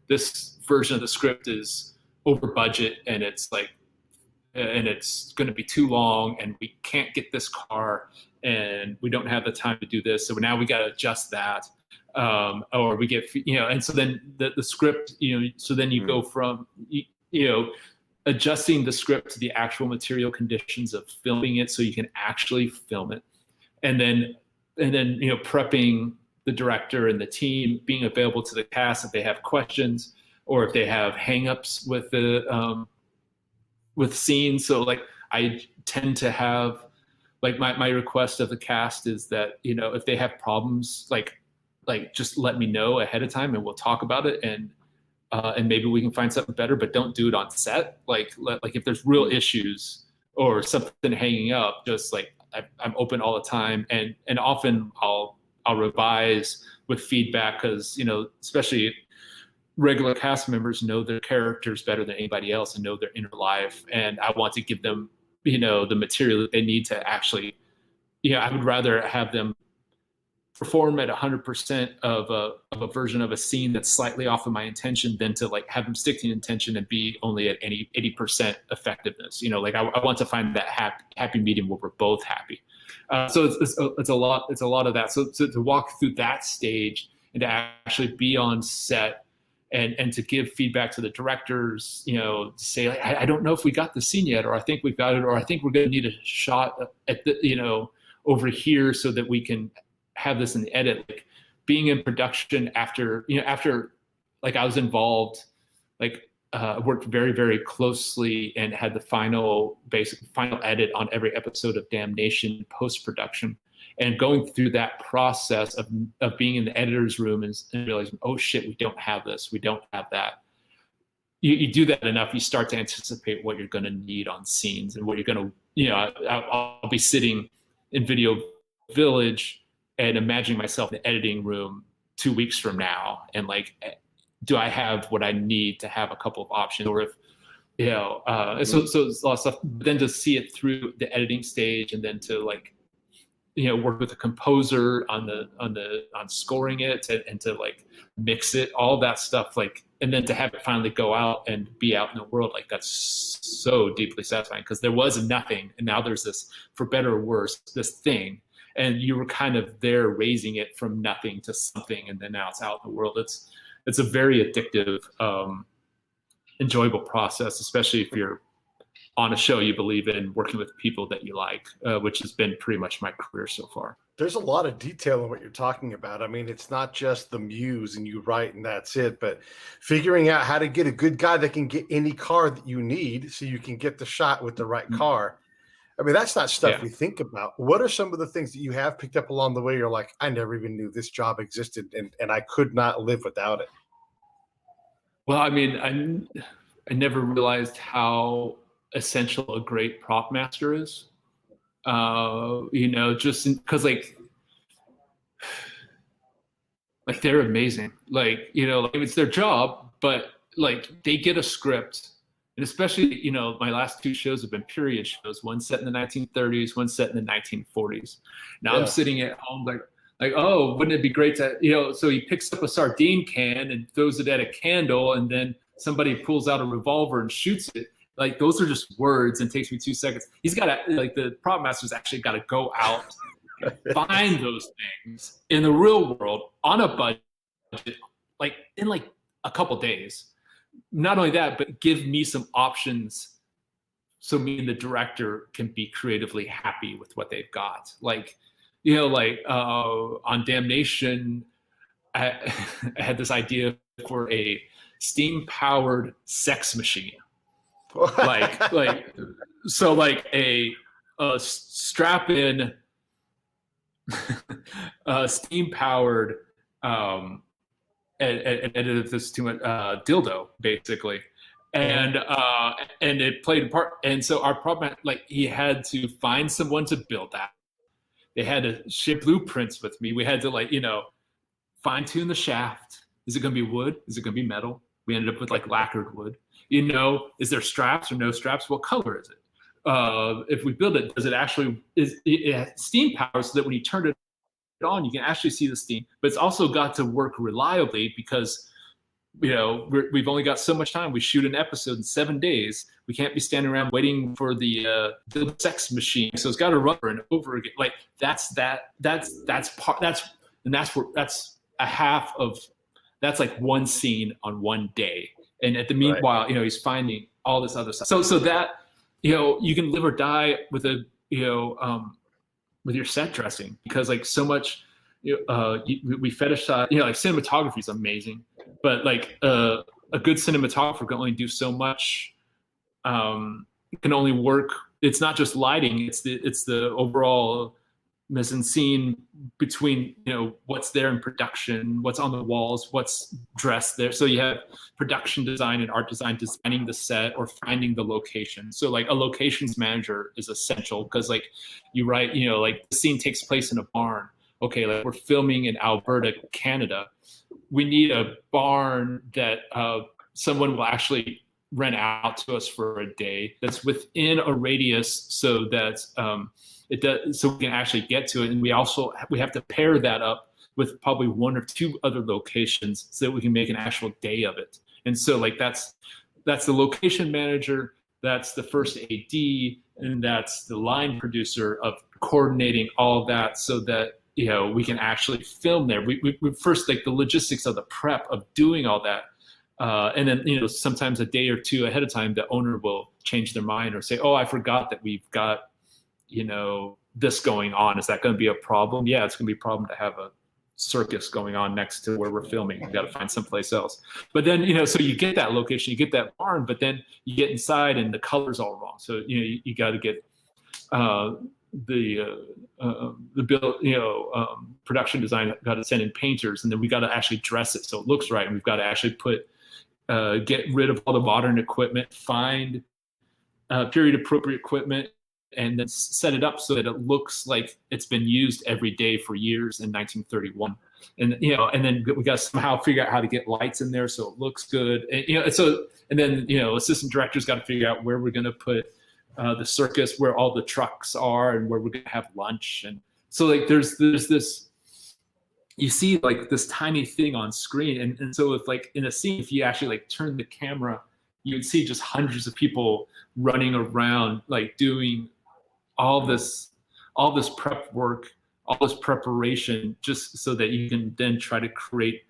this version of the script is over budget, and it's like, and it's going to be too long, and we can't get this car, and we don't have the time to do this, so now we got to adjust that, or we get, and so then the script, so then you go from adjusting the script to the actual material conditions of filming it so you can actually film it, and then prepping the director and the team, being available to the cast if they have questions or if they have hangups with the with scenes. So like I tend to have, like my request of the cast is that if they have problems, like just let me know ahead of time and we'll talk about it, and maybe we can find something better, but don't do it on set. Like if there's real issues or something hanging up, just like I'm open all the time, and often I'll revise with feedback, because especially regular cast members know their characters better than anybody else and know their inner life, and I want to give them the material that they need to actually I would rather have them perform at 100% of a version of a scene that's slightly off of my intention than to like have them stick to the intention and be only at 80% effectiveness. Like I want to find that happy medium where we're both happy. So it's a lot of that. So to walk through that stage and to actually be on set and to give feedback to the directors, to say, like, I don't know if we got the scene yet, or I think we've got it, or I think we're going to need a shot at the, over here so that we can have this in the edit. Like being in production after like I was involved, like worked very, very closely and had the final edit on every episode of Damnation post-production, and going through that process of being in the editor's room and realizing, oh shit, we don't have this, we don't have that. You do that enough, you start to anticipate what you're going to need on scenes and what you're going to, I'll be sitting in Video Village and imagining myself in the editing room 2 weeks from now, and like, do I have what I need to have a couple of options, or if so it's a lot of stuff. But then to see it through the editing stage, and then to like work with the composer on scoring it, and to like mix it, all that stuff, like, and then to have it finally go out and be out in the world, like that's so deeply satisfying, because there was nothing and now there's this, for better or worse, this thing, and you were kind of there raising it from nothing to something, and then now it's out in the world. It's a very addictive, enjoyable process, especially if you're on a show you believe in, working with people that you like, which has been pretty much my career so far. There's a lot of detail in what you're talking about. I mean, it's not just the muse and you write and that's it, but figuring out how to get a good guy that can get any car that you need so you can get the shot with the right car. I mean, that's not stuff we think about. What are some of the things that you have picked up along the way? You're like, I never even knew this job existed, and I could not live without it. Well, I mean, I never realized how essential a great prop master is. Just because like they're amazing. Like, like it's their job, but like they get a script. And especially, my last two shows have been period shows, one set in the 1930s, one set in the 1940s. Now I'm sitting at home like, oh, wouldn't it be great to, so he picks up a sardine can and throws it at a candle, and then somebody pulls out a revolver and shoots it. Like, those are just words, and it takes me 2 seconds. He's got to, like, the prop master's actually got to go out, find those things in the real world on a budget, like in like a couple days. Not only that, but give me some options so me and the director can be creatively happy with what they've got. Like, on Damnation, I had this idea for a steam-powered sex machine. like a strap-in steam-powered and edited this to a dildo, basically, and it played a part. And so our problem, like, he had to find someone to build that. They had to ship blueprints with me. We had to like, fine tune the shaft. Is it going to be wood? Is it going to be metal? We ended up with like lacquered wood. Is there straps or no straps? What color is it? If we build it, does it actually it has steam power so that when you turn it on, you can actually see the steam, but it's also got to work reliably because we've only got so much time. We shoot an episode in 7 days. We can't be standing around waiting for the sex machine. So it's got to run over and over again. Like that's like one scene on one day. And at the meanwhile, he's finding all this other stuff. So that, you can live or die with with your set dressing because like so much, we fetishize, like cinematography is amazing, but like a good cinematographer can only do so much. It can only work. It's not just lighting. It's the overall mise en scene between what's there in production, what's on the walls, what's dressed there. So you have production design and art design designing the set or finding the location. So like a locations manager is essential because like you write, like the scene takes place in a barn. Okay, like we're filming in Alberta, Canada. We need a barn that someone will actually rent out to us for a day that's within a radius so that it does, so we can actually get to it. And we have to pair that up with probably one or two other locations so that we can make an actual day of it. And so like that's the location manager, that's the first AD, and that's the line producer of coordinating all of that so that we can actually film there. We first like the logistics of the prep of doing all that. And then, sometimes a day or two ahead of time, the owner will change their mind or say, oh, I forgot that we've got, this going on. Is that going to be a problem? Yeah, it's going to be a problem to have a circus going on next to where we're filming. We got to find someplace else. But then, so you get that location, you get that barn, but then you get inside and the color's all wrong. So, you got to get the production design got to send in painters, and then we got to actually dress it so it looks right. And we've got to actually get rid of all the modern equipment, find period appropriate equipment, and then set it up so that it looks like it's been used every day for years in 1931. And and then we got to somehow figure out how to get lights in there so it looks good. And then assistant directors got to figure out where we're going to put the circus, where all the trucks are, and where we're going to have lunch. And so like there's this, you see like this tiny thing on screen, and so if like in a scene, if you actually like turn the camera, you would see just hundreds of people running around like doing all this prep work, all this preparation, just so that you can then try to create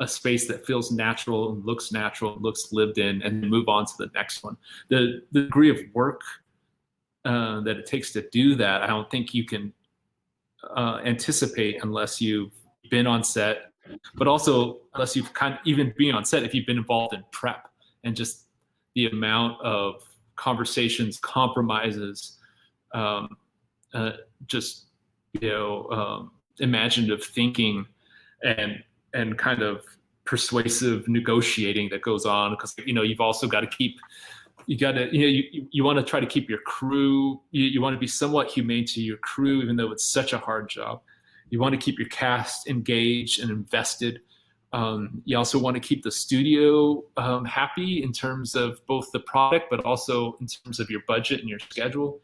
a space that feels natural and looks lived in, and move on to the next one. The degree of work that it takes to do that, I don't think you can anticipate unless you've been on set, but also unless you've even been on set, if you've been involved in prep, and just the amount of conversations, compromises, imaginative thinking and kind of persuasive negotiating that goes on, because you've also got to keep, you want to try to keep your crew, you want to be somewhat humane to your crew, even though it's such a hard job. You want to keep your cast engaged and invested. You also want to keep the studio happy in terms of both the product, but also in terms of your budget and your schedule.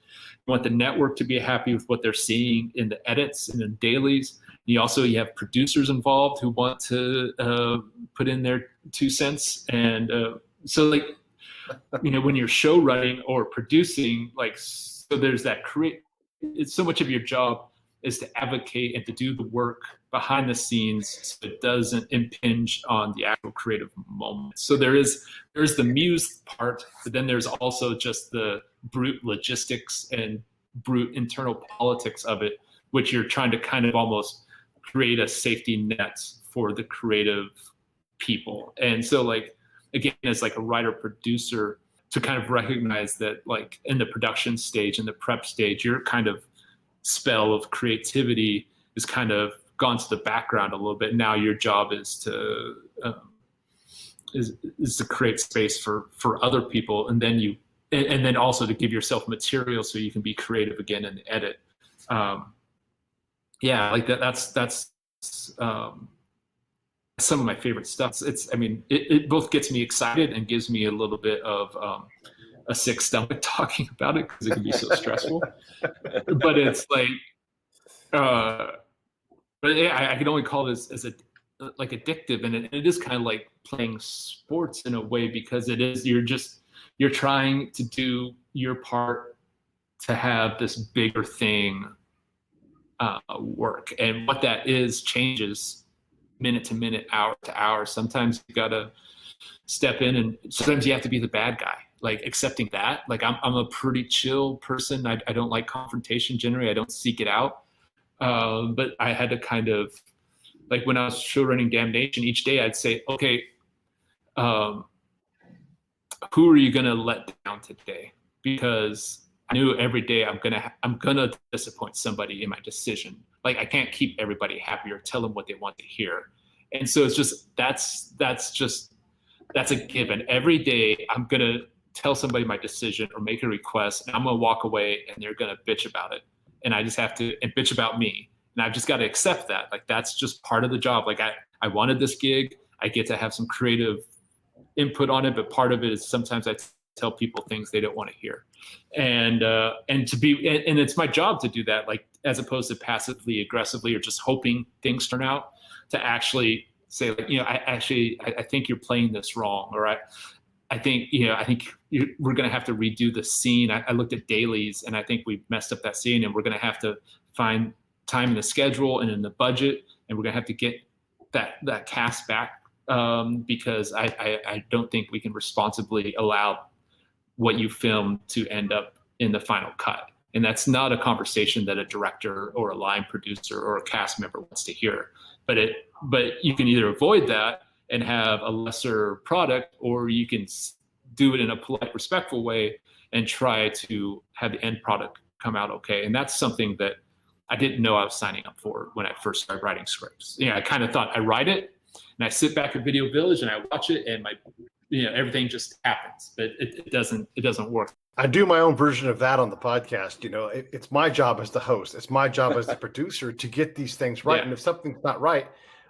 You want the network to be happy with what they're seeing in the edits and in dailies. You have producers involved who want to put in their 2 cents. And so like, when you're show running or producing, like, so there's that it's so much of your job is to advocate and to do the work behind the scenes so it doesn't impinge on the actual creative moment. So there's the muse part, but then there's also just the brute logistics and brute internal politics of it, which you're trying to kind of almost create a safety net for the creative people. And so like, again, as like a writer producer, to kind of recognize that like in the production stage and the prep stage, your kind of spell of creativity is kind of gone to the background a little bit. Now your job is to create space for other people, and then and then also to give yourself material so you can be creative again and edit. yeah, like that's some of my favorite stuff. It both gets me excited and gives me a little bit of a sick stomach talking about it because it can be so stressful. But it's like, but yeah, I can only call this as like addictive, and it is kind of like playing sports in a way, because you're trying to do your part to have this bigger thing work, and what that is changes minute to minute, hour to hour. Sometimes you gotta step in, and sometimes you have to be the bad guy, like accepting that. Like I'm a pretty chill person. I don't like confrontation generally. I don't seek it out. But I had to kind of, like when I was show running Damnation, each day I'd say, okay, who are you gonna let down today? Because I knew every day I'm gonna disappoint somebody in my decision. Like I can't keep everybody happy or tell them what they want to hear. And so it's just that's a given. Every day I'm gonna tell somebody my decision or make a request, and I'm gonna walk away and they're gonna bitch about it. And I just have to, and bitch about me. And I've just got to accept that. Like that's just part of the job. Like I wanted this gig. I get to have some creative input on it, but part of it is sometimes I tell people things they don't want to hear. And it's my job to do that, like as opposed to passively aggressively or just hoping things turn out, to actually say, like, I think you're playing this wrong, or I think we're going to have to redo the scene. I looked at dailies and I think we messed up that scene, and we're going to have to find time in the schedule and in the budget, and we're going to have to get that cast back, because I don't think we can responsibly allow what you filmed to end up in the final cut. And that's not a conversation that a director or a line producer or a cast member wants to hear. But you can either avoid that and have a lesser product, or you can do it in a polite, respectful way and try to have the end product come out okay. And that's something that I didn't know I was signing up for when I first started writing scripts. I kind of thought I write it and I sit back at Video Village and I watch it, and everything just happens, but it doesn't work. I do my own version of that on the podcast. It's my job as the host. It's my job as the producer to get these things right. Yeah. And if something's not right,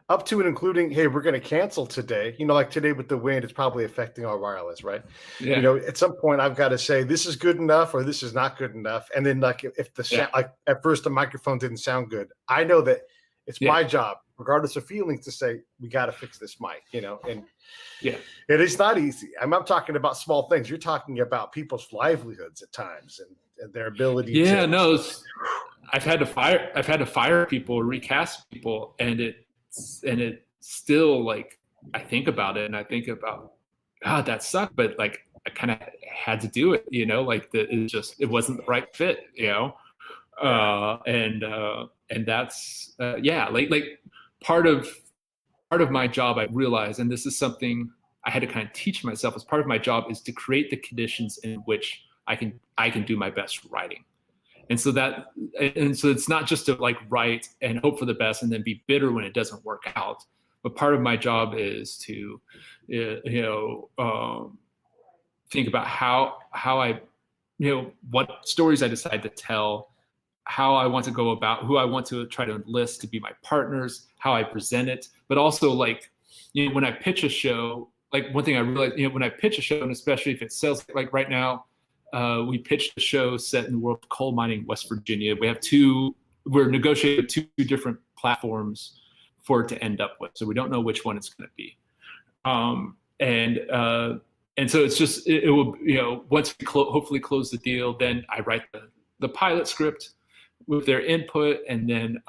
up to and including, hey, we're going to cancel today. Like today with the wind, it's probably affecting our wireless, right? Yeah. At some point I've got to say this is good enough or this is not good enough. And then like if the sound, like at first the microphone didn't sound good, I know that it's my job, regardless of feelings, to say we got to fix this mic. And it is not easy. I'm talking about small things. You're talking about people's livelihoods at times and their ability. Yeah, no, I've had to fire people, recast people, and it still, like, I think about it and I think about, God, that sucked, but like I kind of had to do it, like it wasn't the right fit, and that's like part of my job, I realized, and this is something I had to kind of teach myself, as part of my job is to create the conditions in which I can do my best writing. And so it's not just to like write and hope for the best and then be bitter when it doesn't work out. But part of my job is to, think about how I, what stories I decide to tell, how I want to go about, who I want to try to enlist to be my partners, how I present it. But also, like, when I pitch a show, like one thing I realized, when I pitch a show, and especially if it sells, like right now, we pitched a show set in the world of coal mining, West Virginia. We're negotiating two different platforms for it to end up with. So we don't know which one it's going to be. And so it's just, it will, once we hopefully close the deal, then I write the pilot script with their input. And then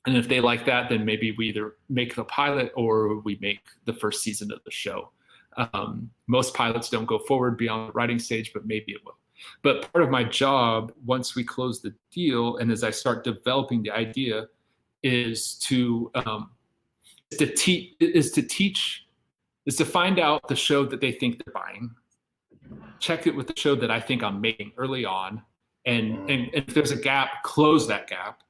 if they like that, then maybe we either make the pilot or we make the first season of the show. Most pilots don't go forward beyond the writing stage, but maybe it will. But part of my job, once we close the deal, and as I start developing the idea, is to find out the show that they think they're buying, check it with the show that I think I'm making early on, and if there's a gap, close that gap.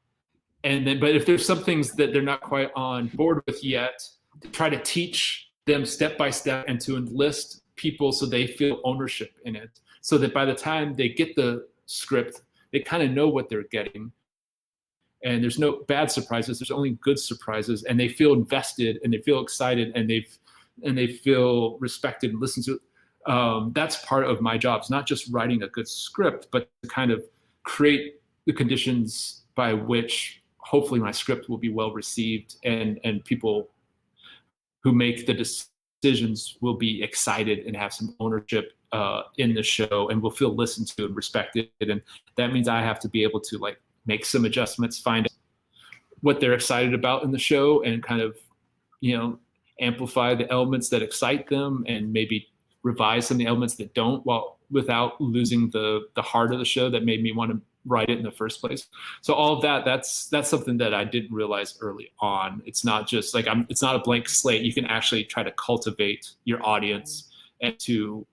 And then, but if there's some things that they're not quite on board with yet, to try to teach them step by step and to enlist people so they feel ownership in it, so that by the time they get the script, they kind of know what they're getting. and there's no bad surprises. There's only good surprises, and they feel invested and they feel excited and they feel respected and listened to. That's part of my job. It's not just writing a good script, but to kind of create the conditions by which hopefully my script will be well received, and people who make the decisions will be excited and have some ownership in the show and will feel listened to and respected. And that means I have to be able to like make some adjustments, find what they're excited about in the show, and kind of, amplify the elements that excite them and maybe revise some of the elements that don't, without losing the heart of the show that made me want to write it in the first place. So all of that's something that I didn't realize early on. It's not just like it's not a blank slate. You can actually try to cultivate your audience and to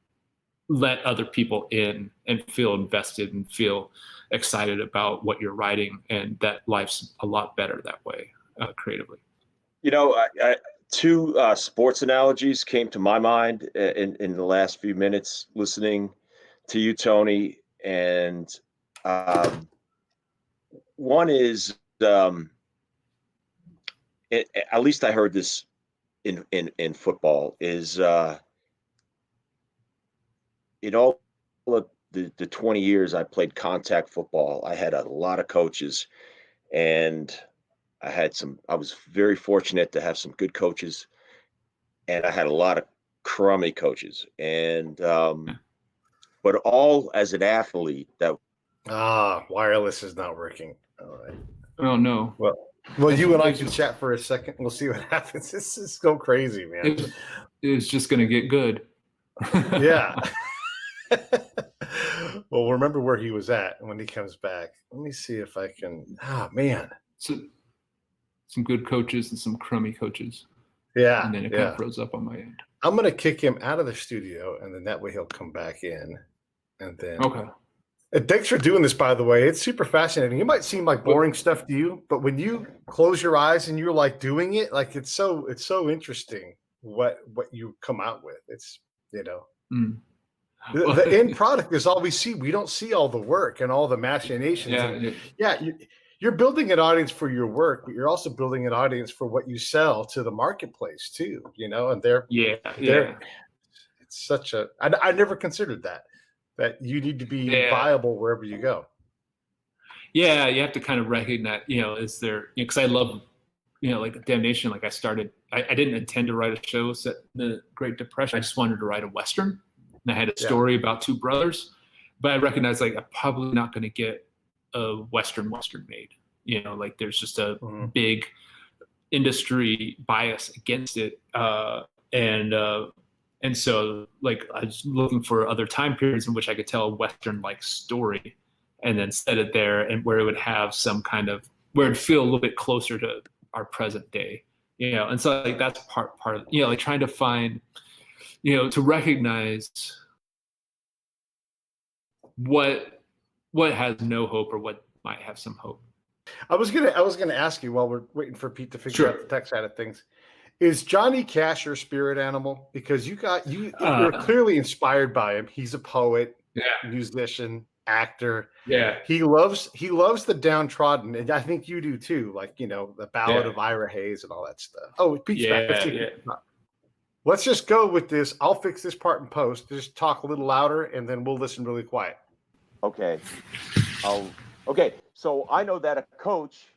let other people in and feel invested and feel excited about what you're writing, and that life's a lot better that way, creatively. Two sports analogies came to my mind in the last few minutes listening to you, Tony. And one is, at least I heard this in football, is in all of the 20 years I played contact football, I had a lot of coaches, and I was very fortunate to have some good coaches, and I had a lot of crummy coaches. And but all as an athlete that wireless is not working. All right. Oh no. Well, you and I can chat for a second. We'll see what happens. This is go crazy, man. It's just gonna get good. Yeah. Well, remember where he was at when he comes back. Let me see if I can. Man. So, some good coaches and some crummy coaches. Yeah. And then it kind of froze up on my end. I'm going to kick him out of the studio, and then that way he'll come back in. And then. Okay. And thanks for doing this, by the way. It's super fascinating. It might seem like boring stuff to you, but when you close your eyes and you're like doing it, like it's so interesting what you come out with. It's, Mm. The end product is all we see. We don't see all the work and all the machinations. You're building an audience for your work, but you're also building an audience for what you sell to the marketplace too, and it's such a, I never considered that you need to be viable wherever you go. Yeah. You have to kind of recognize, is there, because I love, like Damnation, like I didn't intend to write a show set in the Great Depression. I just wanted to write a Western. And I had a story about two brothers, but I recognized like I'm probably not going to get a Western made. Like there's just a big industry bias against it, and so like I was looking for other time periods in which I could tell a Western like story, and then set it there, and where it would have some kind of where it'd feel a little bit closer to our present day, And so like that's part of like trying to find. To recognize what has no hope or what might have some hope. I was gonna ask you while we're waiting for Pete to figure out the tech side of things. Is Johnny Cash your spirit animal? Because you're clearly inspired by him. He's a poet, musician, actor. Yeah. He loves the downtrodden, and I think you do too. Like the Ballad of Ira Hayes and all that stuff. Oh, Pete's back. Let's just go with this. I'll fix this part in post. Just talk a little louder, and then we'll listen really quiet. Okay. Okay. So I know that a coach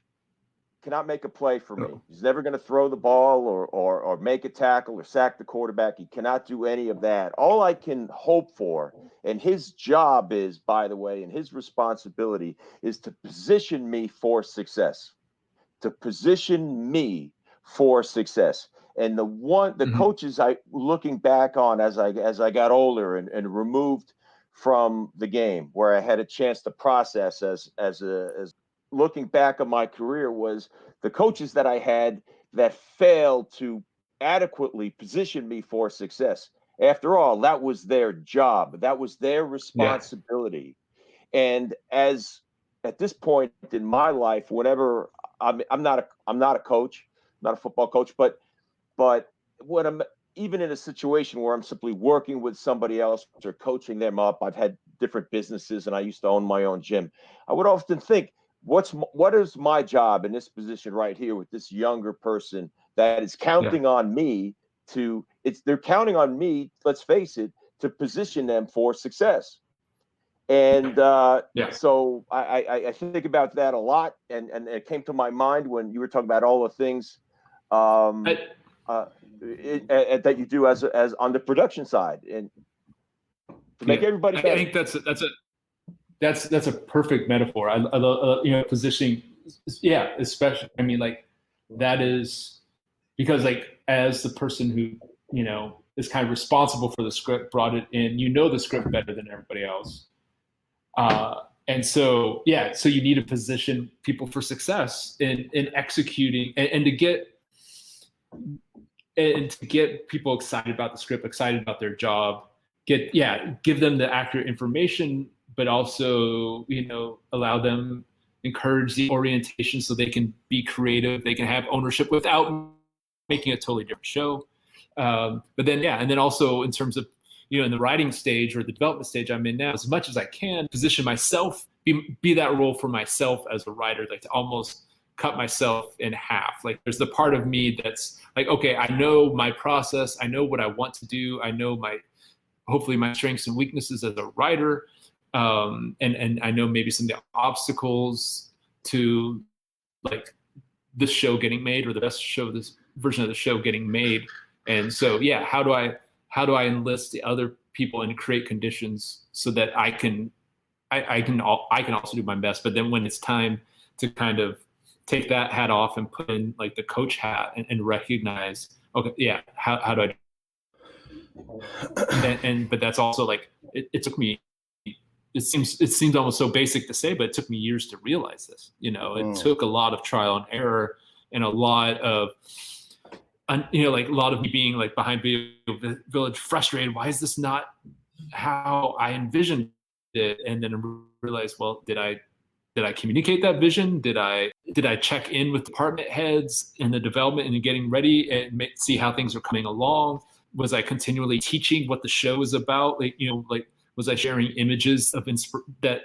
cannot make a play for me. He's never going to throw the ball or make a tackle or sack the quarterback. He cannot do any of that. All I can hope for, and his job is, by the way, and his responsibility is to position me for success. To position me for success. And the coaches I looking back on as I got older and removed from the game, where I had a chance to process as looking back on my career, was the coaches that I had that failed to adequately position me for success. After all, that was their job. That was their responsibility. And at this point in my life, whenever I'm not a coach, not a football coach, but when I'm even in a situation where I'm simply working with somebody else or coaching them up, I've had different businesses and I used to own my own gym. I would often think, what is my job in this position right here with this younger person that is counting on me they're counting on me, let's face it, to position them for success. And so I think about that a lot, and it came to my mind when you were talking about all the things that you do as on the production side, and to make everybody better. I think that's a perfect metaphor. I love positioning. Yeah, especially. I mean, like that is because like as the person who is kind of responsible for the script, brought it in. The script better than everybody else. And so you need to position people for success in executing and to get people excited about the script, excited about their job, give them the accurate information, but also, allow them, encourage the orientation so they can be creative, they can have ownership without making a totally different show. But then, and then also in terms of, in the writing stage or the development stage I'm in now, as much as I can position myself, be that role for myself as a writer, like to almost cut myself in half. Like there's the part of me that's like, okay, I know my process. I know what I want to do. I know hopefully my strengths and weaknesses as a writer. And I know maybe some of the obstacles to like this show getting made or the best show, this version of the show getting made. And so, how do I enlist the other people and create conditions so that I can also do my best. But then when it's time to kind of take that hat off and put in like the coach hat and recognize, okay, how do I do? But that's also like it took me. It seems almost so basic to say, but it took me years to realize this. It took a lot of trial and error and a lot of. Like a lot of me being like behind Video Village, frustrated. Why is this not how I envisioned it? And then I realized, well, did I communicate that vision? Did I check in with department heads in the development and getting ready and see how things are coming along? Was I continually teaching what the show is about? Was I sharing images of that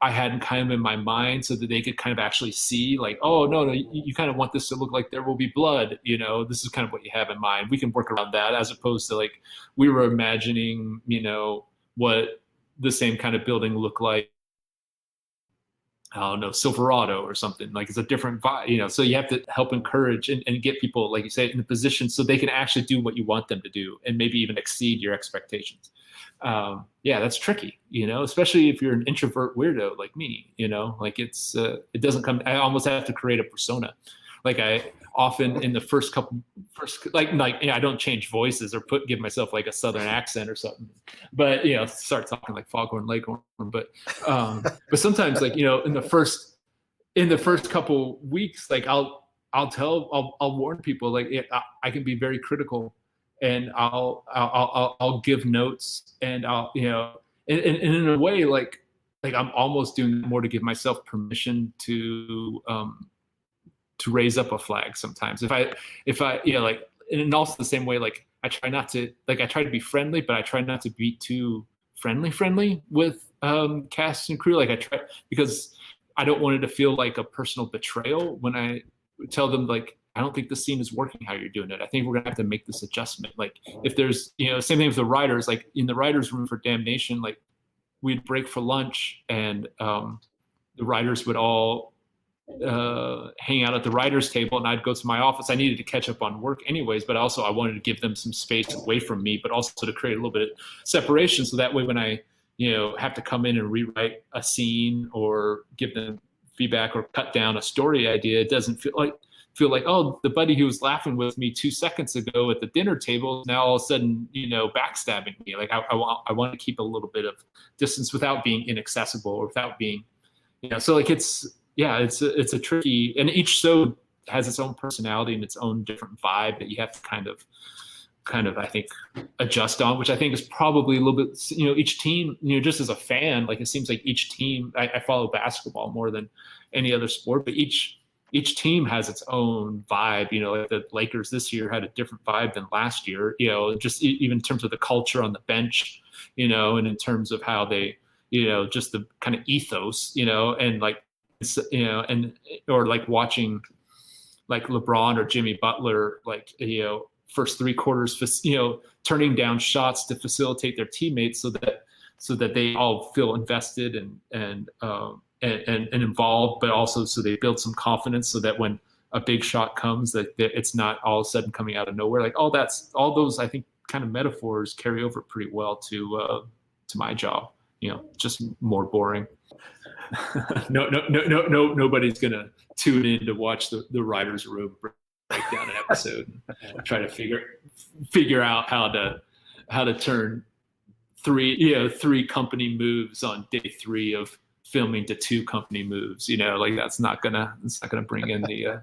I had kind of in my mind so that they could kind of actually see like, oh, no, you kind of want this to look like there will be blood. This is kind of what you have in mind. We can work around that, as opposed to like we were imagining, what the same kind of building looked like. I don't know, Silverado or something. Like it's a different vibe, so you have to help encourage and get people, like you say, in the position so they can actually do what you want them to do and maybe even exceed your expectations. That's tricky, especially if you're an introvert weirdo like me, like it doesn't come, I almost have to create a persona. Like I often in the first I don't change voices or give myself like a Southern accent or something, but, start talking like Foghorn Leghorn, but sometimes like, in the first couple weeks, like I'll warn people, like I can be very critical. And I'll give notes, and I'll and in a way like I'm almost doing more to give myself permission to raise up a flag sometimes. If I like, and also the same way, like I try to be friendly, but I try not to be too friendly with cast and crew. Like I try, because I don't want it to feel like a personal betrayal when I tell them like, I don't think the scene is working how you're doing it. I think we're gonna have to make this adjustment. Like if there's, same thing with the writers, like in the writer's room for Damnation, like we'd break for lunch and the writers would all hang out at the writer's table and I'd go to my office. I needed to catch up on work anyways, but also I wanted to give them some space away from me, but also to create a little bit of separation. So that way when I, have to come in and rewrite a scene or give them feedback or cut down a story idea, it doesn't feel like, oh, the buddy who was laughing with me 2 seconds ago at the dinner table now all of a sudden, backstabbing me. Like I want to keep a little bit of distance without being inaccessible or without being, so like it's a tricky, and each show has its own personality and its own different vibe that you have to kind of I think adjust on, which I think is probably a little bit, each team, just as a fan, like it seems like each team, I follow basketball more than any other sport, but each team has its own vibe. Like the Lakers this year had a different vibe than last year, just even in terms of the culture on the bench, and in terms of how they, just the kind of ethos, and like and or like watching like LeBron or Jimmy Butler, like, first 3 quarters, turning down shots to facilitate their teammates so that they all feel invested and involved, but also so they build some confidence so that when a big shot comes, that it's not all of a sudden coming out of nowhere. Like all those, I think, kind of metaphors carry over pretty well to my job. Just more boring. Nobody's gonna tune in to watch the writer's room break down an episode and try to figure out how to turn 3 company moves on day 3 of filming to 2 company moves. Like it's not gonna bring in the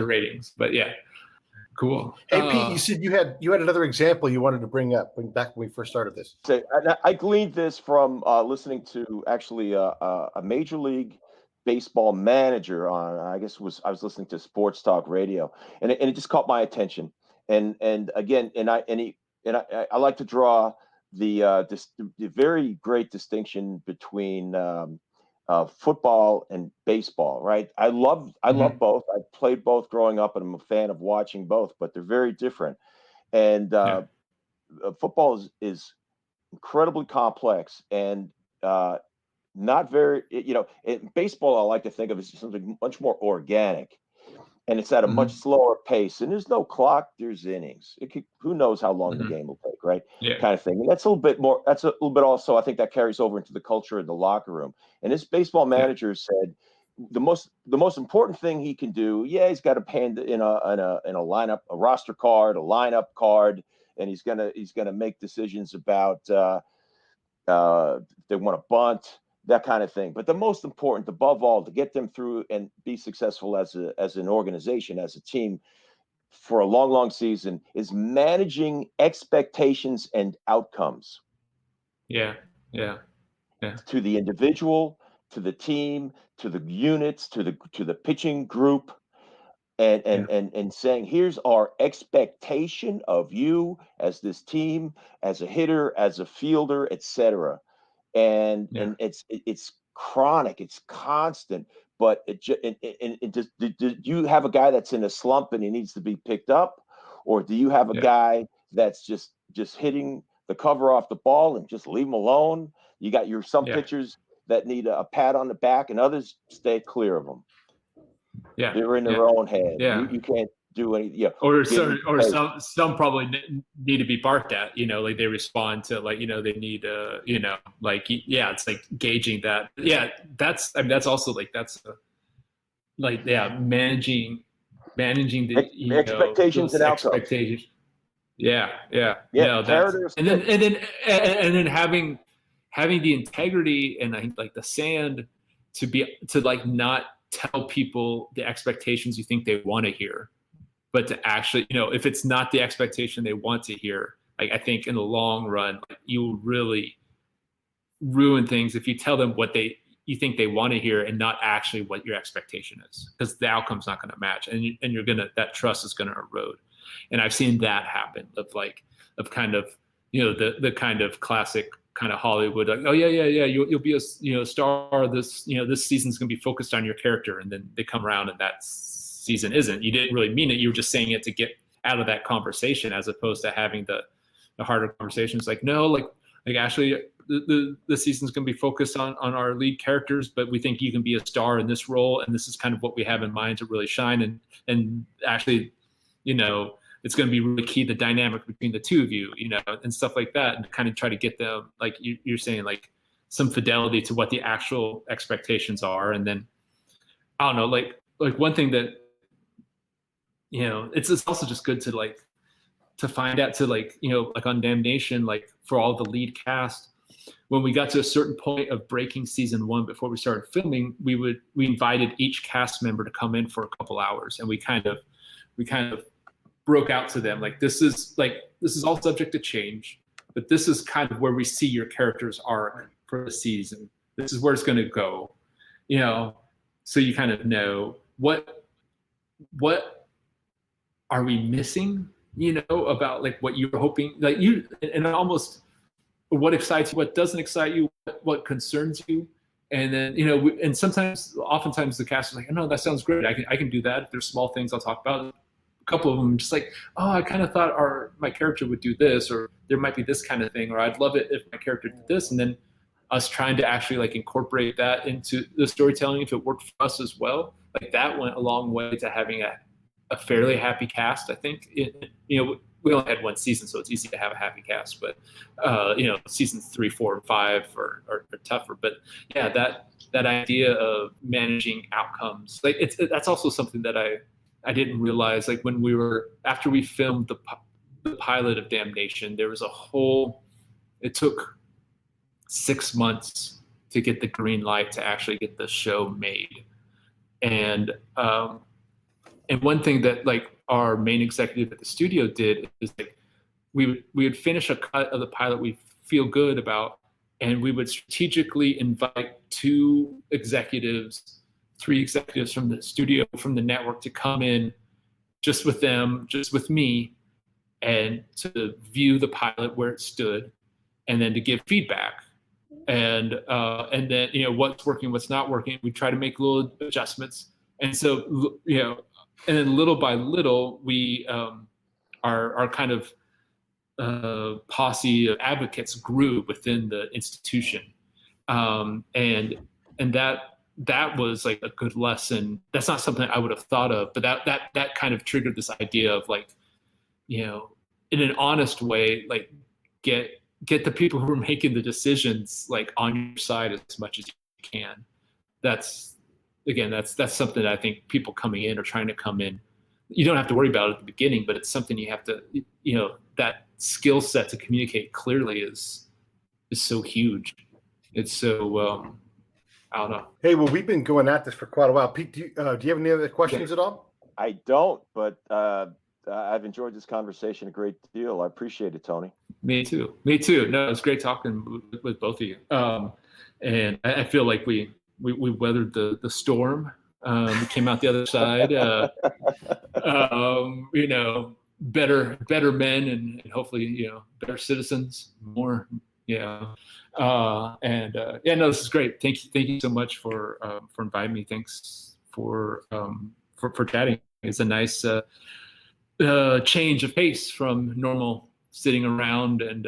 ratings. But yeah, cool. Hey Pete, you said you had another example you wanted to bring up back when we first started this. So I gleaned this from listening to actually a Major League Baseball manager on, I was listening to Sports Talk Radio, and it just caught my attention. And again, I like to draw the very great distinction between football and baseball, right? I love both. I played both growing up, and I'm a fan of watching both, but they're very different. And football is incredibly complex and not very, in baseball, I like to think of it as something much more organic, and it's at a much slower pace, and there's no clock, there's innings. Who knows how long the game will take, right? Yeah. Kind of thing. And that's a little bit also, I think that carries over into the culture in the locker room. And this baseball manager said the most important thing he can do, he's got to hand in a lineup, a roster card, a lineup card, and he's gonna make decisions about if they want to bunt, that kind of thing. But the most important, above all, to get them through and be successful as an organization, as a team for a long, long season, is managing expectations and outcomes. Yeah. To the individual, to the team, to the units, to the pitching group, and saying, here's our expectation of you as this team, as a hitter, as a fielder, etc. And it's chronic, it's constant. But do you have a guy that's in a slump and he needs to be picked up, or do you have a guy that's just hitting the cover off the ball and just leave him alone? You got some pitchers that need a pat on the back, and others stay clear of them. Yeah, they're in their own head. Yeah, you can't do any. Yeah, or some probably need to be barked at. Like they respond to they need it's like gauging that. Yeah, that's also managing the expectations and outcomes. Expectations. Yeah. No, and then having the integrity and I think like the sand to not tell people the expectations you think they want to hear, but to actually, if it's not the expectation they want to hear, I think in the long run, you'll really ruin things if you tell them what you think they want to hear and not actually what your expectation is, because the outcome's not going to match, and you're that trust is going to erode. And I've seen that happen of kind of, the kind of classic kind of Hollywood, like, oh yeah, you'll be a star. This this season's gonna be focused on your character, and then they come around and that season isn't. You didn't really mean it. You were just saying it to get out of that conversation, as opposed to having the harder conversations. Like, no, like actually the season's gonna be focused on our lead characters, but we think you can be a star in this role, and this is kind of what we have in mind to really shine, and actually, it's going to be really key, the dynamic between the two of you, and stuff like that, and kind of try to get them, like you're saying, like some fidelity to what the actual expectations are. And then, I don't know, like one thing that, it's also just good to find out, like on Damnation, like for all the lead cast, when we got to a certain point of breaking season 1, before we started filming, we invited each cast member to come in for a couple hours, and we kind of broke out to them, like, this is all subject to change, but this is kind of where we see your character's arc for the season. This is where it's going to go, so you kind of know what are we missing, about like what you're hoping, like and almost what excites you, what doesn't excite you, what concerns you, And then, and oftentimes the cast is like, oh, no, that sounds great. I can do that. If there's small things I'll talk about. A couple of them just like, oh, I kind of thought my character would do this, or there might be this kind of thing, or I'd love it if my character did this. And then us trying to actually like incorporate that into the storytelling, if it worked for us as well, like that went a long way to having a fairly happy cast. I think we only had one season, so it's easy to have a happy cast, but seasons 3, 4, and 5 are tougher. But yeah, that idea of managing outcomes, like that's also something that I didn't realize, like after we filmed the pilot of Damnation, there was it took 6 months to get the green light to actually get the show made. And one thing that like our main executive at the studio did is like we would finish a cut of the pilot we feel good about, and we would strategically invite 3 executives from the studio, from the network, to come in just with me, and to view the pilot where it stood, and then to give feedback. And then, what's working, what's not working. We try to make little adjustments. And so, and then little by little, we, our kind of posse of advocates grew within the institution. And that was like a good lesson. That's not something I would have thought of, but that kind of triggered this idea of like, in an honest way, like get the people who are making the decisions like on your side as much as you can. That's something that I think people coming in or trying to come in, you don't have to worry about at the beginning, but it's something you have to, that skill set to communicate clearly is so huge. It's so, I don't know. Hey, well, we've been going at this for quite a while. Pete, do you have any other questions at all? I don't, but I've enjoyed this conversation a great deal. I appreciate it, Tony. Me too. No, it's great talking with both of you. And I feel like we weathered the storm. We came out the other side. Better men and hopefully better citizens. More. Yeah. This is great. Thank you so much for inviting me. Thanks for chatting. It's a nice change of pace from normal sitting around and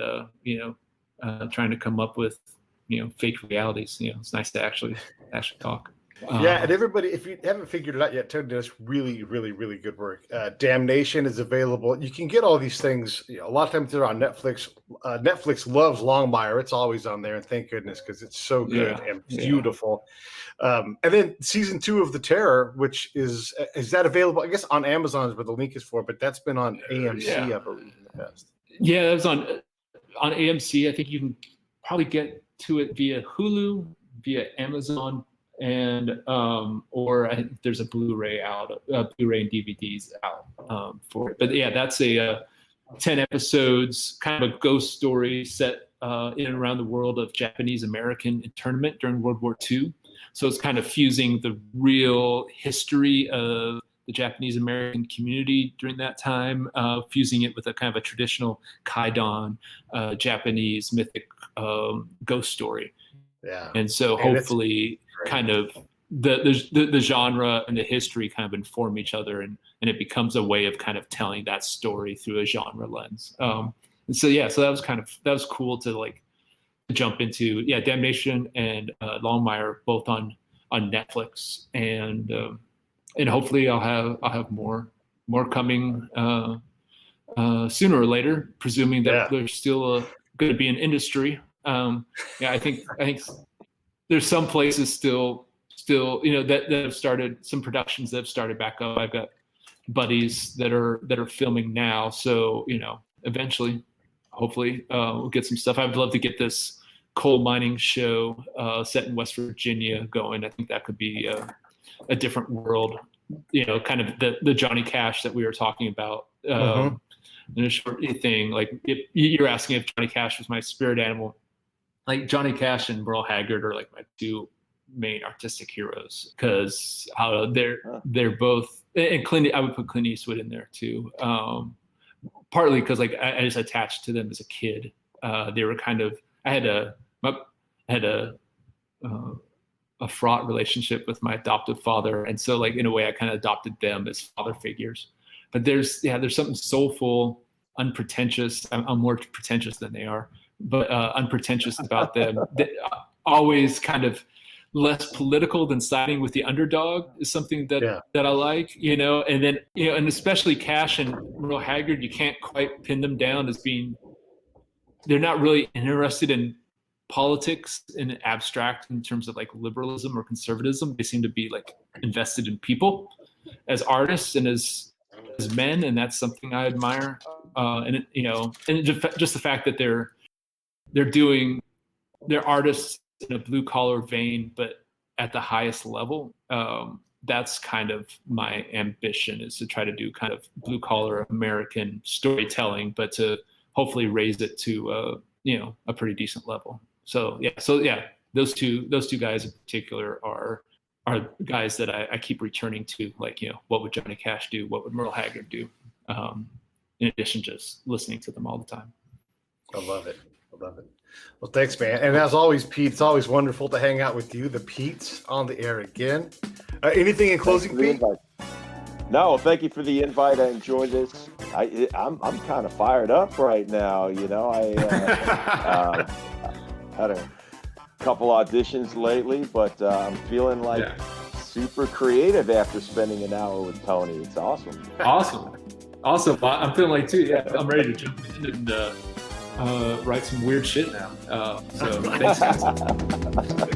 trying to come up with fake realities. It's nice to actually talk. Yeah, and everybody, if you haven't figured it out yet, Tony does really, really, really good work. Damnation is available. You can get all these things. A lot of times they're on Netflix. Netflix loves Longmire. It's always on there, and thank goodness, because it's so good and beautiful. And then season 2 of The Terror, which is that available? I guess on Amazon is where the link is for, but that's been on AMC, I believe, in the past. Yeah, that was on AMC. I think you can probably get to it via Hulu, via Amazon, and or I think there's a Blu-ray out, Blu-ray and DVDs out for it. But yeah, that's a 10 episodes, kind of a ghost story set in and around the world of Japanese American internment during World War II. So it's kind of fusing the real history of the Japanese American community during that time, fusing it with a kind of a traditional Kaidan Japanese mythic ghost story. Yeah. And so hopefully kind of the genre and the history kind of inform each other, and it becomes a way of kind of telling that story through a genre lens. And so that was cool to like jump into. Yeah, Damnation and Longmire both on Netflix, and hopefully I'll have more coming sooner or later, presuming that there's still going to be an industry. I think there's some places still that have started, some productions that have started back up. I've got buddies that are filming now, so eventually, hopefully, we'll get some stuff. I'd love to get this coal mining show set in West Virginia going. I think that could be a different world, kind of the Johnny Cash that we were talking about in a short thing. Like if you're asking if Johnny Cash was my spirit animal, like Johnny Cash and Merle Haggard are like my 2 main artistic heroes, because they're both, and I would put Clint Eastwood in there too. Partly because like I just attached to them as a kid. They were kind of, I had a a fraught relationship with my adoptive father, and so like in a way I kind of adopted them as father figures. But there's something soulful, unpretentious. I'm more pretentious than they are, but unpretentious about them. That always kind of less political than siding with the underdog is something that I like, you know. And then, you know, and especially Cash and Merle Haggard, you can't quite pin them down as being, they're not really interested in politics in abstract in terms of like liberalism or conservatism. They seem to be like invested in people as artists and as men, and that's something I admire. And it, you know, and just the fact that they're artists in a blue collar vein, but at the highest level. That's kind of my ambition, is to try to do kind of blue collar American storytelling, but to hopefully raise it to you know, a pretty decent level. So yeah, those two guys in particular are guys that I keep returning to, like, you know, what would Johnny Cash do? What would Merle Haggard do? In addition to just listening to them all the time. I love it. Well, thanks, man. And as always, Pete, it's always wonderful to hang out with you. The Pete's on the air again. Anything in closing, Pete? No, thank you for the invite. I enjoyed this. I'm kind of fired up right now. You know, I had a couple auditions lately, but I'm feeling like super creative after spending an hour with Tony. It's awesome. Awesome. I'm feeling like too. Yeah, I'm ready to jump in and write some weird shit now. So thanks, guys.